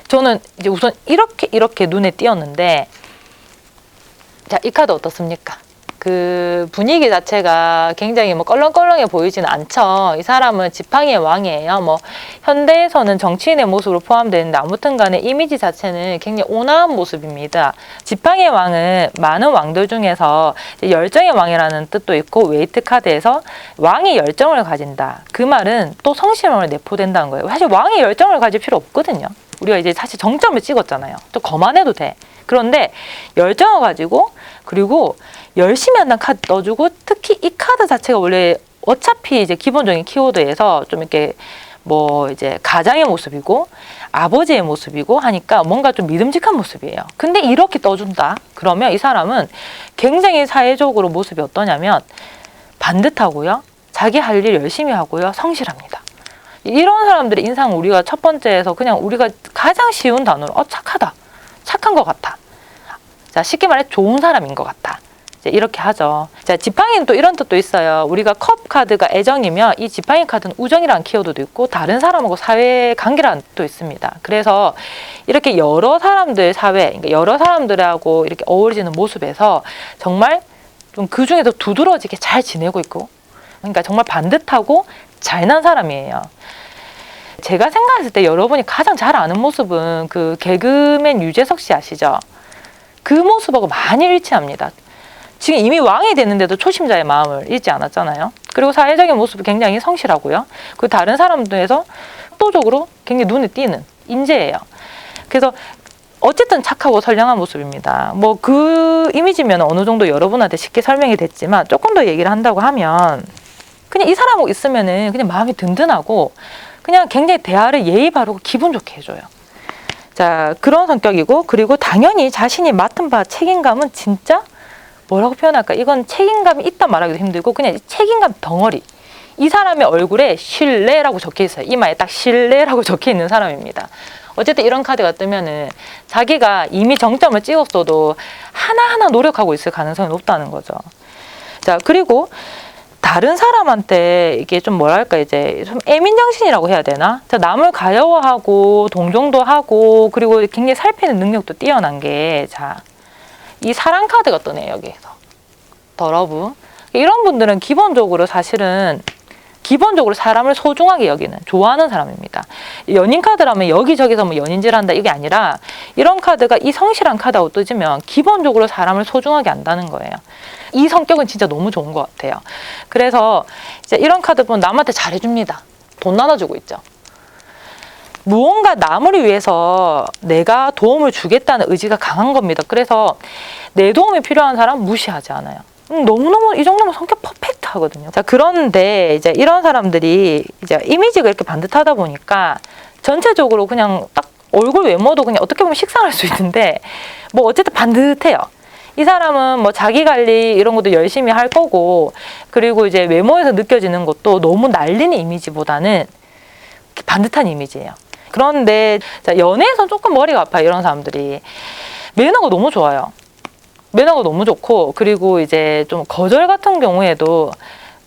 저는 이제 우선 이렇게 눈에 띄었는데 자, 이 카드 어떻습니까? 그 분위기 자체가 굉장히 뭐 껄렁껄렁해 보이지는 않죠. 이 사람은 지팡이의 왕이에요. 뭐 현대에서는 정치인의 모습으로 포함되는데 아무튼 간에 이미지 자체는 굉장히 온화한 모습입니다. 지팡이의 왕은 많은 왕들 중에서 열정의 왕이라는 뜻도 있고 웨이트 카드에서 왕이 열정을 가진다. 그 말은 또 성실함을 내포된다는 거예요. 사실 왕이 열정을 가질 필요 없거든요. 우리가 이제 사실 정점을 찍었잖아요. 또 거만해도 돼. 그런데 열정을 가지고 그리고 열심히 한다는 카드 넣어주고 특히 이 카드 자체가 원래 어차피 이제 기본적인 키워드에서 좀 이렇게 뭐 이제 가장의 모습이고 아버지의 모습이고 하니까 뭔가 좀 믿음직한 모습이에요. 근데 이렇게 떠준다? 그러면 이 사람은 굉장히 사회적으로 모습이 어떠냐면 반듯하고요. 자기 할 일 열심히 하고요. 성실합니다. 이런 사람들의 인상 우리가 첫 번째에서 그냥 우리가 가장 쉬운 단어로 착하다. 착한 것 같아. 자, 쉽게 말해 좋은 사람인 것 같다. 이제 이렇게 하죠. 자, 지팡이는 또 이런 뜻도 있어요. 우리가 컵 카드가 애정이면 이 지팡이 카드는 우정이라는 키워드도 있고 다른 사람하고 사회 관계라는 뜻도 있습니다. 그래서 이렇게 여러 사람들 사회, 그러니까 여러 사람들하고 이렇게 어우러지는 모습에서 정말 좀 그 중에서 두드러지게 잘 지내고 있고, 그러니까 정말 반듯하고 잘난 사람이에요. 제가 생각했을 때 여러분이 가장 잘 아는 모습은 그 개그맨 유재석 씨 아시죠? 그 모습하고 많이 일치합니다. 지금 이미 왕이 됐는데도 초심자의 마음을 잃지 않았잖아요. 그리고 사회적인 모습이 굉장히 성실하고요. 그 다른 사람들에서 압도적으로 굉장히 눈에 띄는 인재예요. 그래서 어쨌든 착하고 선량한 모습입니다. 뭐 그 이미지면 어느 정도 여러분한테 쉽게 설명이 됐지만 조금 더 얘기를 한다고 하면 그냥 이 사람하고 있으면은 그냥 마음이 든든하고 그냥 굉장히 대화를 예의 바르고 기분 좋게 해줘요. 자, 그런 성격이고 그리고 당연히 자신이 맡은 바 책임감은 진짜 뭐라고 표현할까? 이건 책임감이 있다 말하기도 힘들고 그냥 책임감 덩어리. 이 사람의 얼굴에 신뢰라고 적혀 있어요. 이마에 딱 신뢰라고 적혀 있는 사람입니다. 어쨌든 이런 카드가 뜨면은 자기가 이미 정점을 찍었어도 하나하나 노력하고 있을 가능성이 높다는 거죠. 자, 그리고 다른 사람한테 이게 좀 뭐랄까 이제 좀 애민정신이라고 해야 되나? 자, 남을 가여워하고 동정도 하고 그리고 굉장히 살피는 능력도 뛰어난 게 자, 이 사랑 카드가 뜨네요, 여기에서. 더러브. 이런 분들은 기본적으로 사실은 기본적으로 사람을 소중하게 여기는 좋아하는 사람입니다. 연인 카드라면 여기저기서 뭐 연인질한다 이게 아니라 이런 카드가 이 성실한 카드하고 뜨지면 기본적으로 사람을 소중하게 안다는 거예요. 이 성격은 진짜 너무 좋은 것 같아요. 그래서 이제 이런 카드 보면 남한테 잘해줍니다. 돈 나눠주고 있죠. 무언가 남을 위해서 내가 도움을 주겠다는 의지가 강한 겁니다. 그래서 내 도움이 필요한 사람 무시하지 않아요. 너무너무 이 정도면 성격 퍼펙트 하거든요. 자, 그런데 이제 이런 사람들이 이제 이미지가 이렇게 반듯하다 보니까 전체적으로 그냥 딱 얼굴 외모도 그냥 어떻게 보면 식상할 수 있는데 뭐 어쨌든 반듯해요. 이 사람은 뭐 자기 관리 이런 것도 열심히 할 거고 그리고 이제 외모에서 느껴지는 것도 너무 날리는 이미지보다는 반듯한 이미지예요. 그런데 자, 연애에서 조금 머리가 아파요. 이런 사람들이. 매너가 너무 좋아요. 매너가 너무 좋고 그리고 이제 좀 거절 같은 경우에도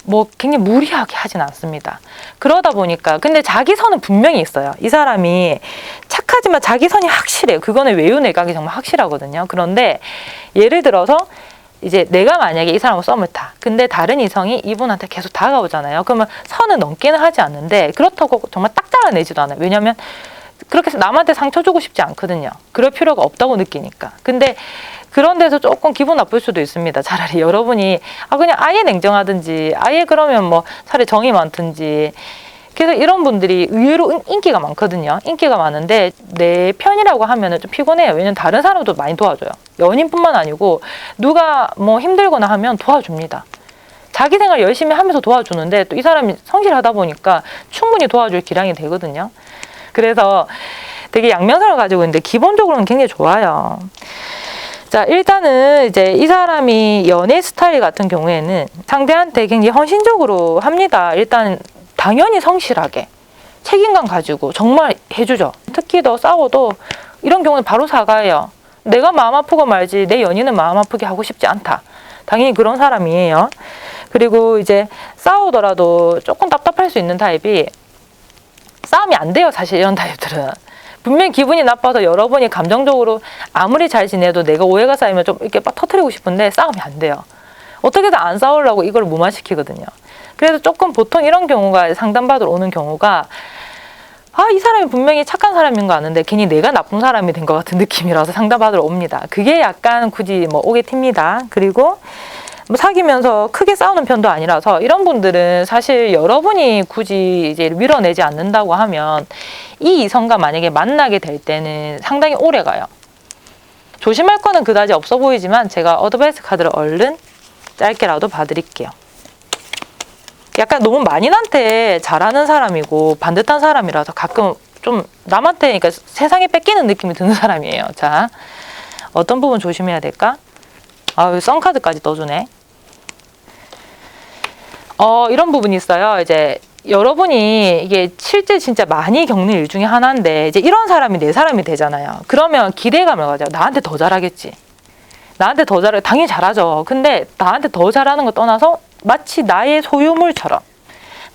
뭐 굉장히 무리하게 하진 않습니다. 그러다 보니까 근데 자기 선은 분명히 있어요. 이 사람이 착하지만 자기 선이 확실해요. 그거는 외유내각이 정말 확실하거든요. 그런데 예를 들어서 이제 내가 만약에 이 사람을 썸을 타. 근데 다른 이성이 이분한테 계속 다가오잖아요. 그러면 선을 넘기는 하지 않는데 그렇다고 정말 딱 잘라내지도 않아요. 왜냐하면 그렇게 해서 남한테 상처 주고 싶지 않거든요. 그럴 필요가 없다고 느끼니까. 근데 그런 데서 조금 기분 나쁠 수도 있습니다. 차라리 여러분이 그냥 아예 냉정하든지 아예 그러면 뭐 차라리 정이 많든지. 그래서 이런 분들이 의외로 인기가 많거든요. 인기가 많은데 내 편이라고 하면은 좀 피곤해요. 왜냐면 다른 사람도 많이 도와줘요. 연인뿐만 아니고 누가 뭐 힘들거나 하면 도와줍니다. 자기 생활 열심히 하면서 도와주는데 또 이 사람이 성실하다 보니까 충분히 도와줄 기량이 되거든요. 그래서 되게 양면성을 가지고 있는데 기본적으로는 굉장히 좋아요. 자, 일단은 이제 이 사람이 연애 스타일 같은 경우에는 상대한테 굉장히 헌신적으로 합니다. 일단 당연히 성실하게 책임감 가지고 정말 해주죠. 특히 더 싸워도 이런 경우는 바로 사과해요. 내가 마음 아프고 말지 내 연인은 마음 아프게 하고 싶지 않다. 당연히 그런 사람이에요. 그리고 이제 싸우더라도 조금 답답할 수 있는 타입이 싸움이 안 돼요. 사실 이런 타입들은. 분명히 기분이 나빠서 여러분이 감정적으로 아무리 잘 지내도 내가 오해가 쌓이면 좀 이렇게 막 터뜨리고 싶은데 싸움이 안 돼요. 어떻게든 안 싸우려고 이걸 무마시키거든요. 그래서 조금 보통 이런 경우가 상담받으러 오는 경우가 이 사람이 분명히 착한 사람인 거 아는데 괜히 내가 나쁜 사람이 된 것 같은 느낌이라서 상담받으러 옵니다. 그게 약간 굳이 뭐 오게 튑니다. 그리고 뭐 사귀면서 크게 싸우는 편도 아니라서 이런 분들은 사실 여러분이 굳이 이제 밀어내지 않는다고 하면 이 이성과 만약에 만나게 될 때는 상당히 오래 가요. 조심할 거는 그다지 없어 보이지만 제가 어드바이스 카드를 얼른 짧게라도 봐드릴게요. 약간 너무 만인한테 잘하는 사람이고 반듯한 사람이라서 가끔 좀 남한테 그러니까 세상에 뺏기는 느낌이 드는 사람이에요. 자, 어떤 부분 조심해야 될까? 썬카드까지 떠주네. 이런 부분이 있어요. 이제 여러분이 이게 실제 진짜 많이 겪는 일 중에 하나인데 이제 이런 사람이 내 사람이 되잖아요. 그러면 기대감을 가져. 나한테 더 잘하겠지. 나한테 더 잘해. 당연히 잘하죠. 근데 나한테 더 잘하는 거 떠나서 마치 나의 소유물처럼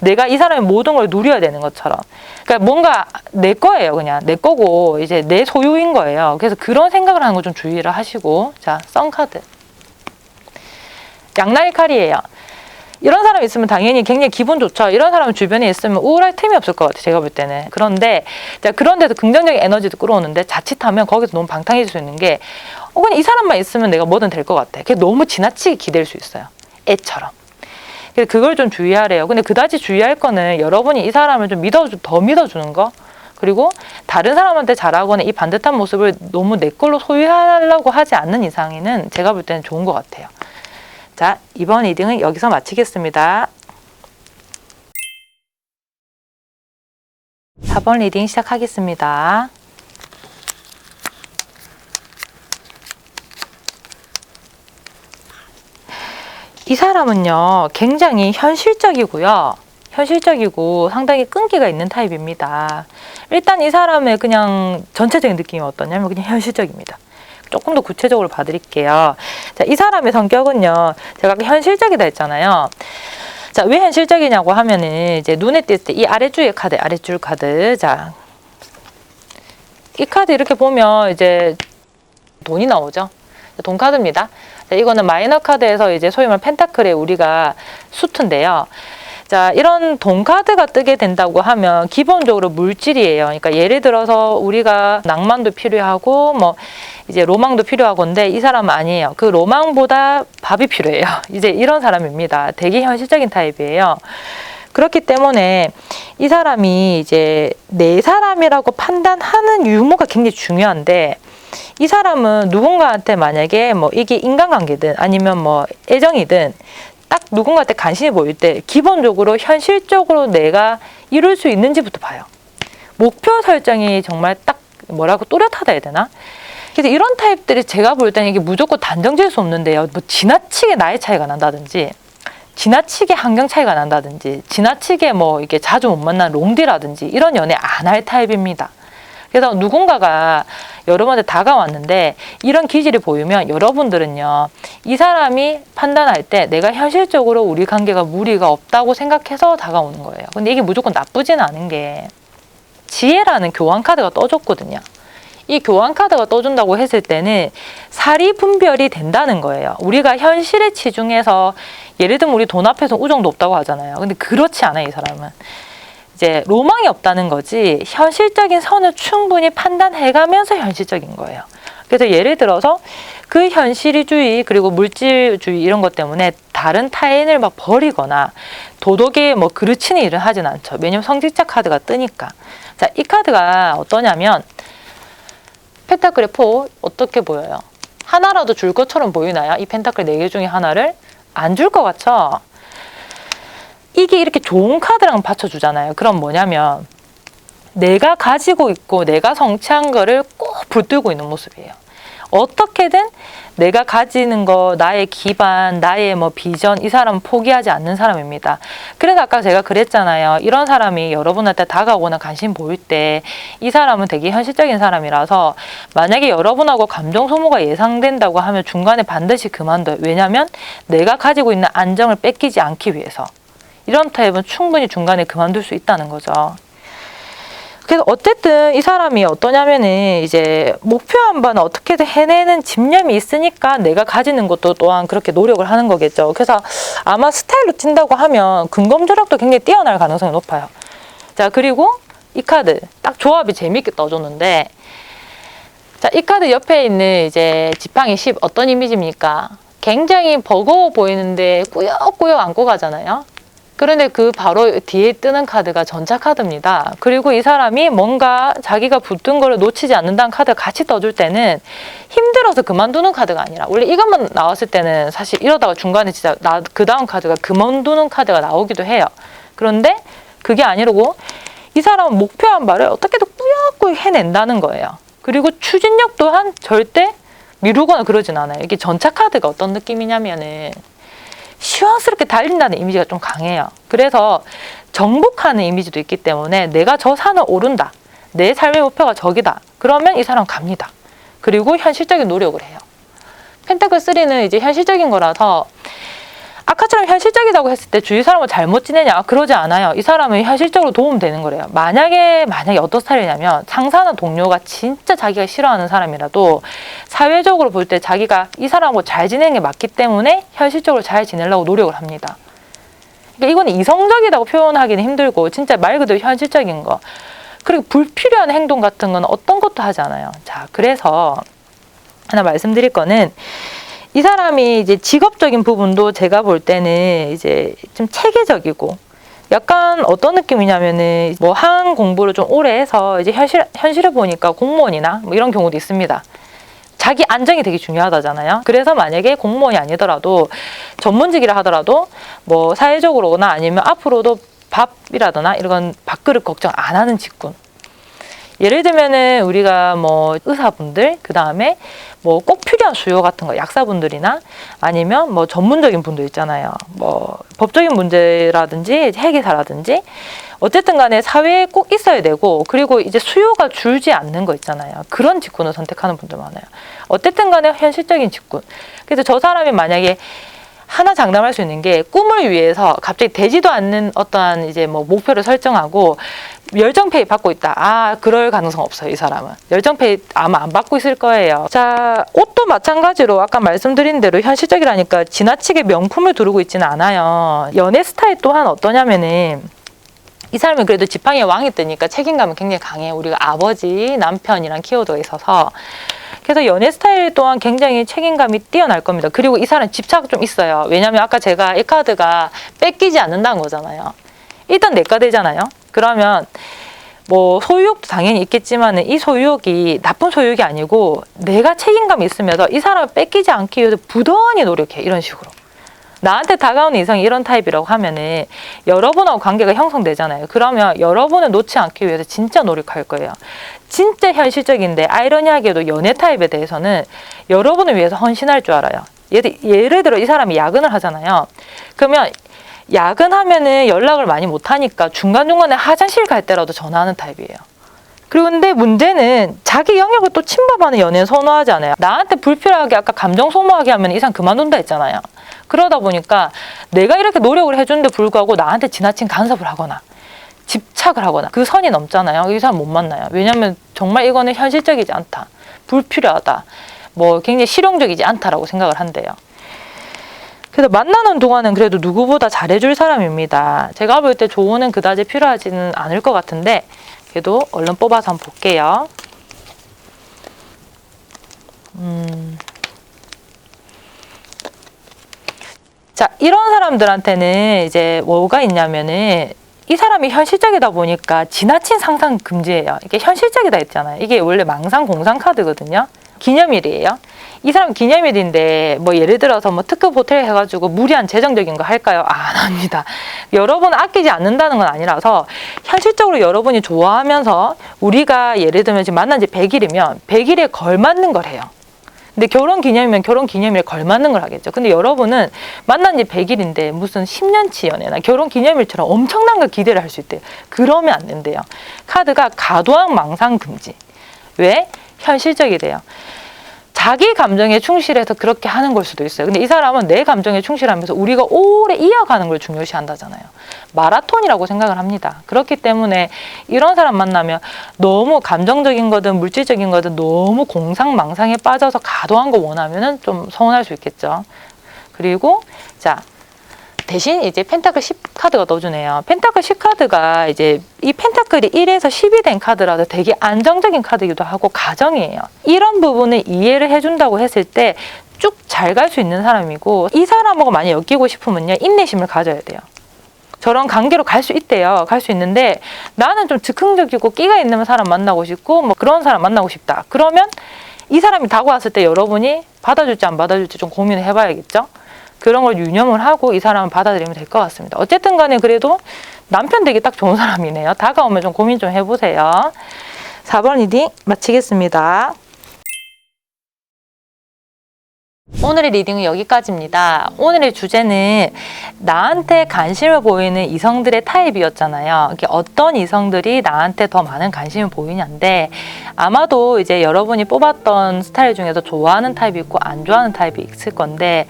내가 이 사람의 모든 걸 누려야 되는 것처럼. 그러니까 뭔가 내 거예요. 그냥 내 거고 이제 내 소유인 거예요. 그래서 그런 생각을 하는 거 좀 주의를 하시고. 자, 썬카드. 양날의 칼이에요. 이런 사람 있으면 당연히 굉장히 기분 좋죠. 이런 사람 주변에 있으면 우울할 틈이 없을 것 같아요. 제가 볼 때는. 그런데 그런 데서 긍정적인 에너지도 끌어오는데 자칫하면 거기서 너무 방탕해질 수 있는 게 그냥 이 사람만 있으면 내가 뭐든 될 것 같아. 그게 너무 지나치게 기댈 수 있어요. 애처럼. 그래서 그걸 좀 주의하래요. 근데 그다지 주의할 거는 여러분이 이 사람을 좀 더 믿어주는 거. 그리고 다른 사람한테 잘하거나 이 반듯한 모습을 너무 내 걸로 소유하려고 하지 않는 이상에는 제가 볼 때는 좋은 것 같아요. 자, 이번 리딩은 여기서 마치겠습니다. 4번 리딩 시작하겠습니다. 이 사람은요, 굉장히 현실적이고 상당히 끈기가 있는 타입입니다. 일단 이 사람의 그냥 전체적인 느낌이 어떠냐면 그냥 현실적입니다. 조금 더 구체적으로 봐드릴게요. 자, 이 사람의 성격은요, 제가 아까 현실적이다 했잖아요. 자, 왜 현실적이냐고 하면은 이제 눈에 띄었을 때 이 아랫줄의 카드, 아랫줄 카드. 자, 이 카드 이렇게 보면 이제 돈이 나오죠. 돈 카드입니다. 자, 이거는 마이너 카드에서 이제 소위 말 펜타클의 우리가 수트인데요. 자, 이런 돈 카드가 뜨게 된다고 하면 기본적으로 물질이에요. 그러니까 예를 들어서 우리가 낭만도 필요하고 뭐 이제 로망도 필요하건데 이 사람은 아니에요. 그 로망보다 밥이 필요해요. 이제 이런 사람입니다. 되게 현실적인 타입이에요. 그렇기 때문에 이 사람이 이제 내 사람이라고 판단하는 유무가 굉장히 중요한데 이 사람은 누군가한테 만약에 뭐 이게 인간관계든 아니면 뭐 애정이든 딱 누군가한테 관심이 보일 때 기본적으로 현실적으로 내가 이룰 수 있는지부터 봐요. 목표 설정이 정말 딱 뭐라고 또렷하다 해야 되나? 그래서 이런 타입들이 제가 볼 때는 이게 무조건 단정지을 수 없는데요. 뭐 지나치게 나이 차이가 난다든지 지나치게 환경 차이가 난다든지 지나치게 뭐 이게 자주 못 만난 롱디라든지 이런 연애 안 할 타입입니다. 그래서 누군가가 여러분한테 다가왔는데 이런 기질이 보이면 여러분들은요, 이 사람이 판단할 때 내가 현실적으로 우리 관계가 무리가 없다고 생각해서 다가오는 거예요. 근데 이게 무조건 나쁘진 않은 게 지혜라는 교환 카드가 떠줬거든요. 이 교환 카드가 떠준다고 했을 때는 사리 분별이 된다는 거예요. 우리가 현실에 치중해서 예를 들면 우리 돈 앞에서 우정도 없다고 하잖아요. 근데 그렇지 않아요, 이 사람은. 이제 로망이 없다는 거지 현실적인 선을 충분히 판단해가면서 현실적인 거예요. 그래서 예를 들어서 그 현실주의 그리고 물질주의 이런 것 때문에 다른 타인을 막 버리거나 도덕에 뭐 그르치는 일을 하진 않죠. 왜냐면 성직자 카드가 뜨니까. 자, 이 카드가 어떠냐면 펜타클의 4 어떻게 보여요? 하나라도 줄 것처럼 보이나요? 이 펜타클 4개 중에 하나를 안 줄 것 같죠? 이게 이렇게 좋은 카드랑 받쳐주잖아요. 그럼 뭐냐면 내가 가지고 있고 내가 성취한 거를 꼭 붙들고 있는 모습이에요. 어떻게든 내가 가지는 거, 나의 기반, 나의 뭐 비전, 이 사람은 포기하지 않는 사람입니다. 그래서 아까 제가 그랬잖아요. 이런 사람이 여러분한테 다가오거나 관심 보일 때 이 사람은 되게 현실적인 사람이라서 만약에 여러분하고 감정 소모가 예상된다고 하면 중간에 반드시 그만둬요. 왜냐하면 내가 가지고 있는 안정을 뺏기지 않기 위해서. 이런 타입은 충분히 중간에 그만둘 수 있다는 거죠. 그래서 어쨌든 이 사람이 어떠냐면은 이제 목표한 바는 어떻게든 해내는 집념이 있으니까 내가 가지는 것도 또한 그렇게 노력을 하는 거겠죠. 그래서 아마 스타일로 친다고 하면 근검조력도 굉장히 뛰어날 가능성이 높아요. 자, 그리고 이 카드 딱 조합이 재밌게 떠줬는데, 자, 이 카드 옆에 있는 이제 지팡이 10 어떤 이미지입니까? 굉장히 버거워 보이는데 꾸역꾸역 안고 가잖아요. 그런데 그 바로 뒤에 뜨는 카드가 전차 카드입니다. 그리고 이 사람이 뭔가 자기가 붙은 거를 놓치지 않는다는 카드를 같이 떠줄 때는 힘들어서 그만두는 카드가 아니라, 원래 이것만 나왔을 때는 사실 이러다가 중간에 진짜 그 다음 카드가 그만두는 카드가 나오기도 해요. 그런데 그게 아니라고 이 사람은 목표한 바를 어떻게든 꾸역꾸역 해낸다는 거예요. 그리고 추진력 또한 절대 미루거나 그러진 않아요. 이게 전차 카드가 어떤 느낌이냐면은 시원스럽게 달린다는 이미지가 좀 강해요. 그래서 정복하는 이미지도 있기 때문에 내가 저 산을 오른다, 내 삶의 목표가 저기다, 그러면 이 사람 갑니다. 그리고 현실적인 노력을 해요. 펜타클 3는 이제 현실적인 거라서 아까처럼 현실적이라고 했을 때 주위 사람을 잘못 지내냐? 그러지 않아요. 이 사람은 현실적으로 도움되는 거래요. 만약에 어떤 스타일이냐면 상사나 동료가 진짜 자기가 싫어하는 사람이라도 사회적으로 볼 때 자기가 이 사람하고 잘 지내는 게 맞기 때문에 현실적으로 잘 지내려고 노력을 합니다. 그러니까 이건 이성적이라고 표현하기는 힘들고 진짜 말 그대로 현실적인 거. 그리고 불필요한 행동 같은 건 어떤 것도 하지 않아요. 자, 그래서 하나 말씀드릴 거는, 이 사람이 이제 직업적인 부분도 제가 볼 때는 이제 좀 체계적이고, 약간 어떤 느낌이냐면은 뭐 한 공부를 좀 오래 해서 이제 현실을 보니까 공무원이나 뭐 이런 경우도 있습니다. 자기 안정이 되게 중요하다잖아요. 그래서 만약에 공무원이 아니더라도 전문직이라 하더라도 뭐 사회적으로나 아니면 앞으로도 밥이라거나 이런 밥그릇 걱정 안 하는 직군. 예를 들면은 우리가 뭐 의사분들, 그 다음에 뭐 꼭 필요한 수요 같은 거, 약사분들이나 아니면 뭐 전문적인 분들 있잖아요. 뭐 법적인 문제라든지 회계사라든지 어쨌든 간에 사회에 꼭 있어야 되고, 그리고 이제 수요가 줄지 않는 거 있잖아요. 그런 직군을 선택하는 분들 많아요. 어쨌든 간에 현실적인 직군. 그래서 저 사람이 만약에 하나 장담할 수 있는 게, 꿈을 위해서 갑자기 되지도 않는 어떠한 이제 뭐 목표를 설정하고 열정페이 받고 있다. 아, 그럴 가능성 없어요. 이 사람은 열정페이 아마 안 받고 있을 거예요. 자, 옷도 마찬가지로 아까 말씀드린 대로 현실적이라니까 지나치게 명품을 두르고 있지는 않아요. 연애 스타일 또한 어떠냐면은, 이 사람이 그래도 지팡이의 왕이 뜨니까 책임감은 굉장히 강해요. 우리가 아버지, 남편이란 키워드가 있어서. 그래서 연애 스타일 또한 굉장히 책임감이 뛰어날 겁니다. 그리고 이 사람 집착 좀 있어요. 왜냐면 아까 제가 이 카드가 뺏기지 않는다는 거잖아요. 일단 내가 되잖아요. 그러면 뭐 소유욕도 당연히 있겠지만 이 소유욕이 나쁜 소유욕이 아니고 내가 책임감이 있으면서 이 사람을 뺏기지 않기 위해서 부단히 노력해. 이런 식으로. 나한테 다가오는 이성이 이런 타입이라고 하면은 여러분하고 관계가 형성되잖아요. 그러면 여러분을 놓지 않기 위해서 진짜 노력할 거예요. 진짜 현실적인데 아이러니하게도 연애 타입에 대해서는 여러분을 위해서 헌신할 줄 알아요. 예를 들어 이 사람이 야근을 하잖아요. 그러면 야근하면은 연락을 많이 못하니까 중간중간에 화장실 갈 때라도 전화하는 타입이에요. 그런데 문제는 자기 영역을 또 침범하는 연애는 선호하지 않아요. 나한테 불필요하게 아까 감정 소모하게 하면 이상 그만둔다 했잖아요. 그러다 보니까 내가 이렇게 노력을 해주는데 불구하고 나한테 지나친 간섭을 하거나 집착을 하거나 그 선이 넘잖아요. 이 사람 못 만나요. 왜냐하면 정말 이거는 현실적이지 않다, 불필요하다, 뭐 굉장히 실용적이지 않다라고 생각을 한대요. 그래서 만나는 동안은 그래도 누구보다 잘해줄 사람입니다. 제가 볼 때 조언은 그다지 필요하지는 않을 것 같은데 그래도 얼른 뽑아서 한번 볼게요. 자, 이런 사람들한테는 이제 뭐가 있냐면은 이 사람이 현실적이다 보니까 지나친 상상 금지예요. 이게 현실적이다 했잖아요. 이게 원래 망상 공상 카드거든요. 기념일이에요. 이 사람 기념일인데 뭐 예를 들어서 뭐 특급 호텔 해가지고 무리한 재정적인 거 할까요? 안 합니다. 여러분 아끼지 않는다는 건 아니라서 현실적으로 여러분이 좋아하면서 우리가 예를 들면 지금 만난 지 100일이면 100일에 걸맞는 걸 해요. 근데 결혼 기념이면 결혼 기념일에 걸맞는 걸 하겠죠. 근데 여러분은 만난 지 100일인데 무슨 10년치 연애나 결혼 기념일처럼 엄청난 걸 기대를 할 수 있대요. 그러면 안 된대요. 카드가 과도한 망상 금지. 왜? 현실적이 돼요. 자기 감정에 충실해서 그렇게 하는 걸 수도 있어요. 근데 이 사람은 내 감정에 충실하면서 우리가 오래 이어가는 걸 중요시 한다잖아요. 마라톤이라고 생각을 합니다. 그렇기 때문에 이런 사람 만나면 너무 감정적인 거든 물질적인 거든 너무 공상망상에 빠져서 과도한 거 원하면은 좀 서운할 수 있겠죠. 그리고 자, 대신 이제 펜타클 10카드가 넣어주네요. 펜타클 10카드가 이제 이 펜타클이 1에서 10이 된 카드라도 되게 안정적인 카드이기도 하고 가정이에요. 이런 부분을 이해를 해준다고 했을 때 쭉 잘 갈 수 있는 사람이고, 이 사람하고 많이 엮이고 싶으면요, 인내심을 가져야 돼요. 저런 관계로 갈 수 있대요. 갈 수 있는데 나는 좀 즉흥적이고 끼가 있는 사람 만나고 싶고 뭐 그런 사람 만나고 싶다. 그러면 이 사람이 다가왔을 때 여러분이 받아줄지 안 받아줄지 좀 고민을 해봐야겠죠. 그런 걸 유념을 하고 이 사람을 받아들이면 될 것 같습니다. 어쨌든 간에 그래도 남편 되기 딱 좋은 사람이네요. 다가오면 좀 고민 좀 해보세요. 4번 리딩 마치겠습니다. 오늘의 리딩은 여기까지입니다. 오늘의 주제는 나한테 관심을 보이는 이성들의 타입이었잖아요. 이게 어떤 이성들이 나한테 더 많은 관심을 보이냐인데, 아마도 이제 여러분이 뽑았던 스타일 중에서 좋아하는 타입이 있고 안 좋아하는 타입이 있을 건데,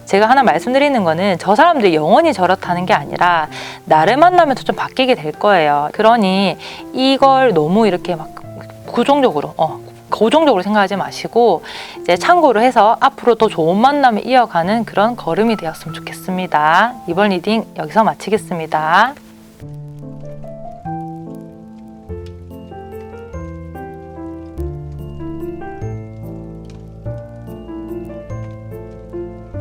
제가 하나 말씀드리는 거는 저 사람들이 영원히 저렇다는 게 아니라 나를 만나면서 좀 바뀌게 될 거예요. 그러니 이걸 너무 이렇게 막 고정적으로 생각하지 마시고 이제 참고를 해서 앞으로 더 좋은 만남을 이어가는 그런 걸음이 되었으면 좋겠습니다. 이번 리딩 여기서 마치겠습니다.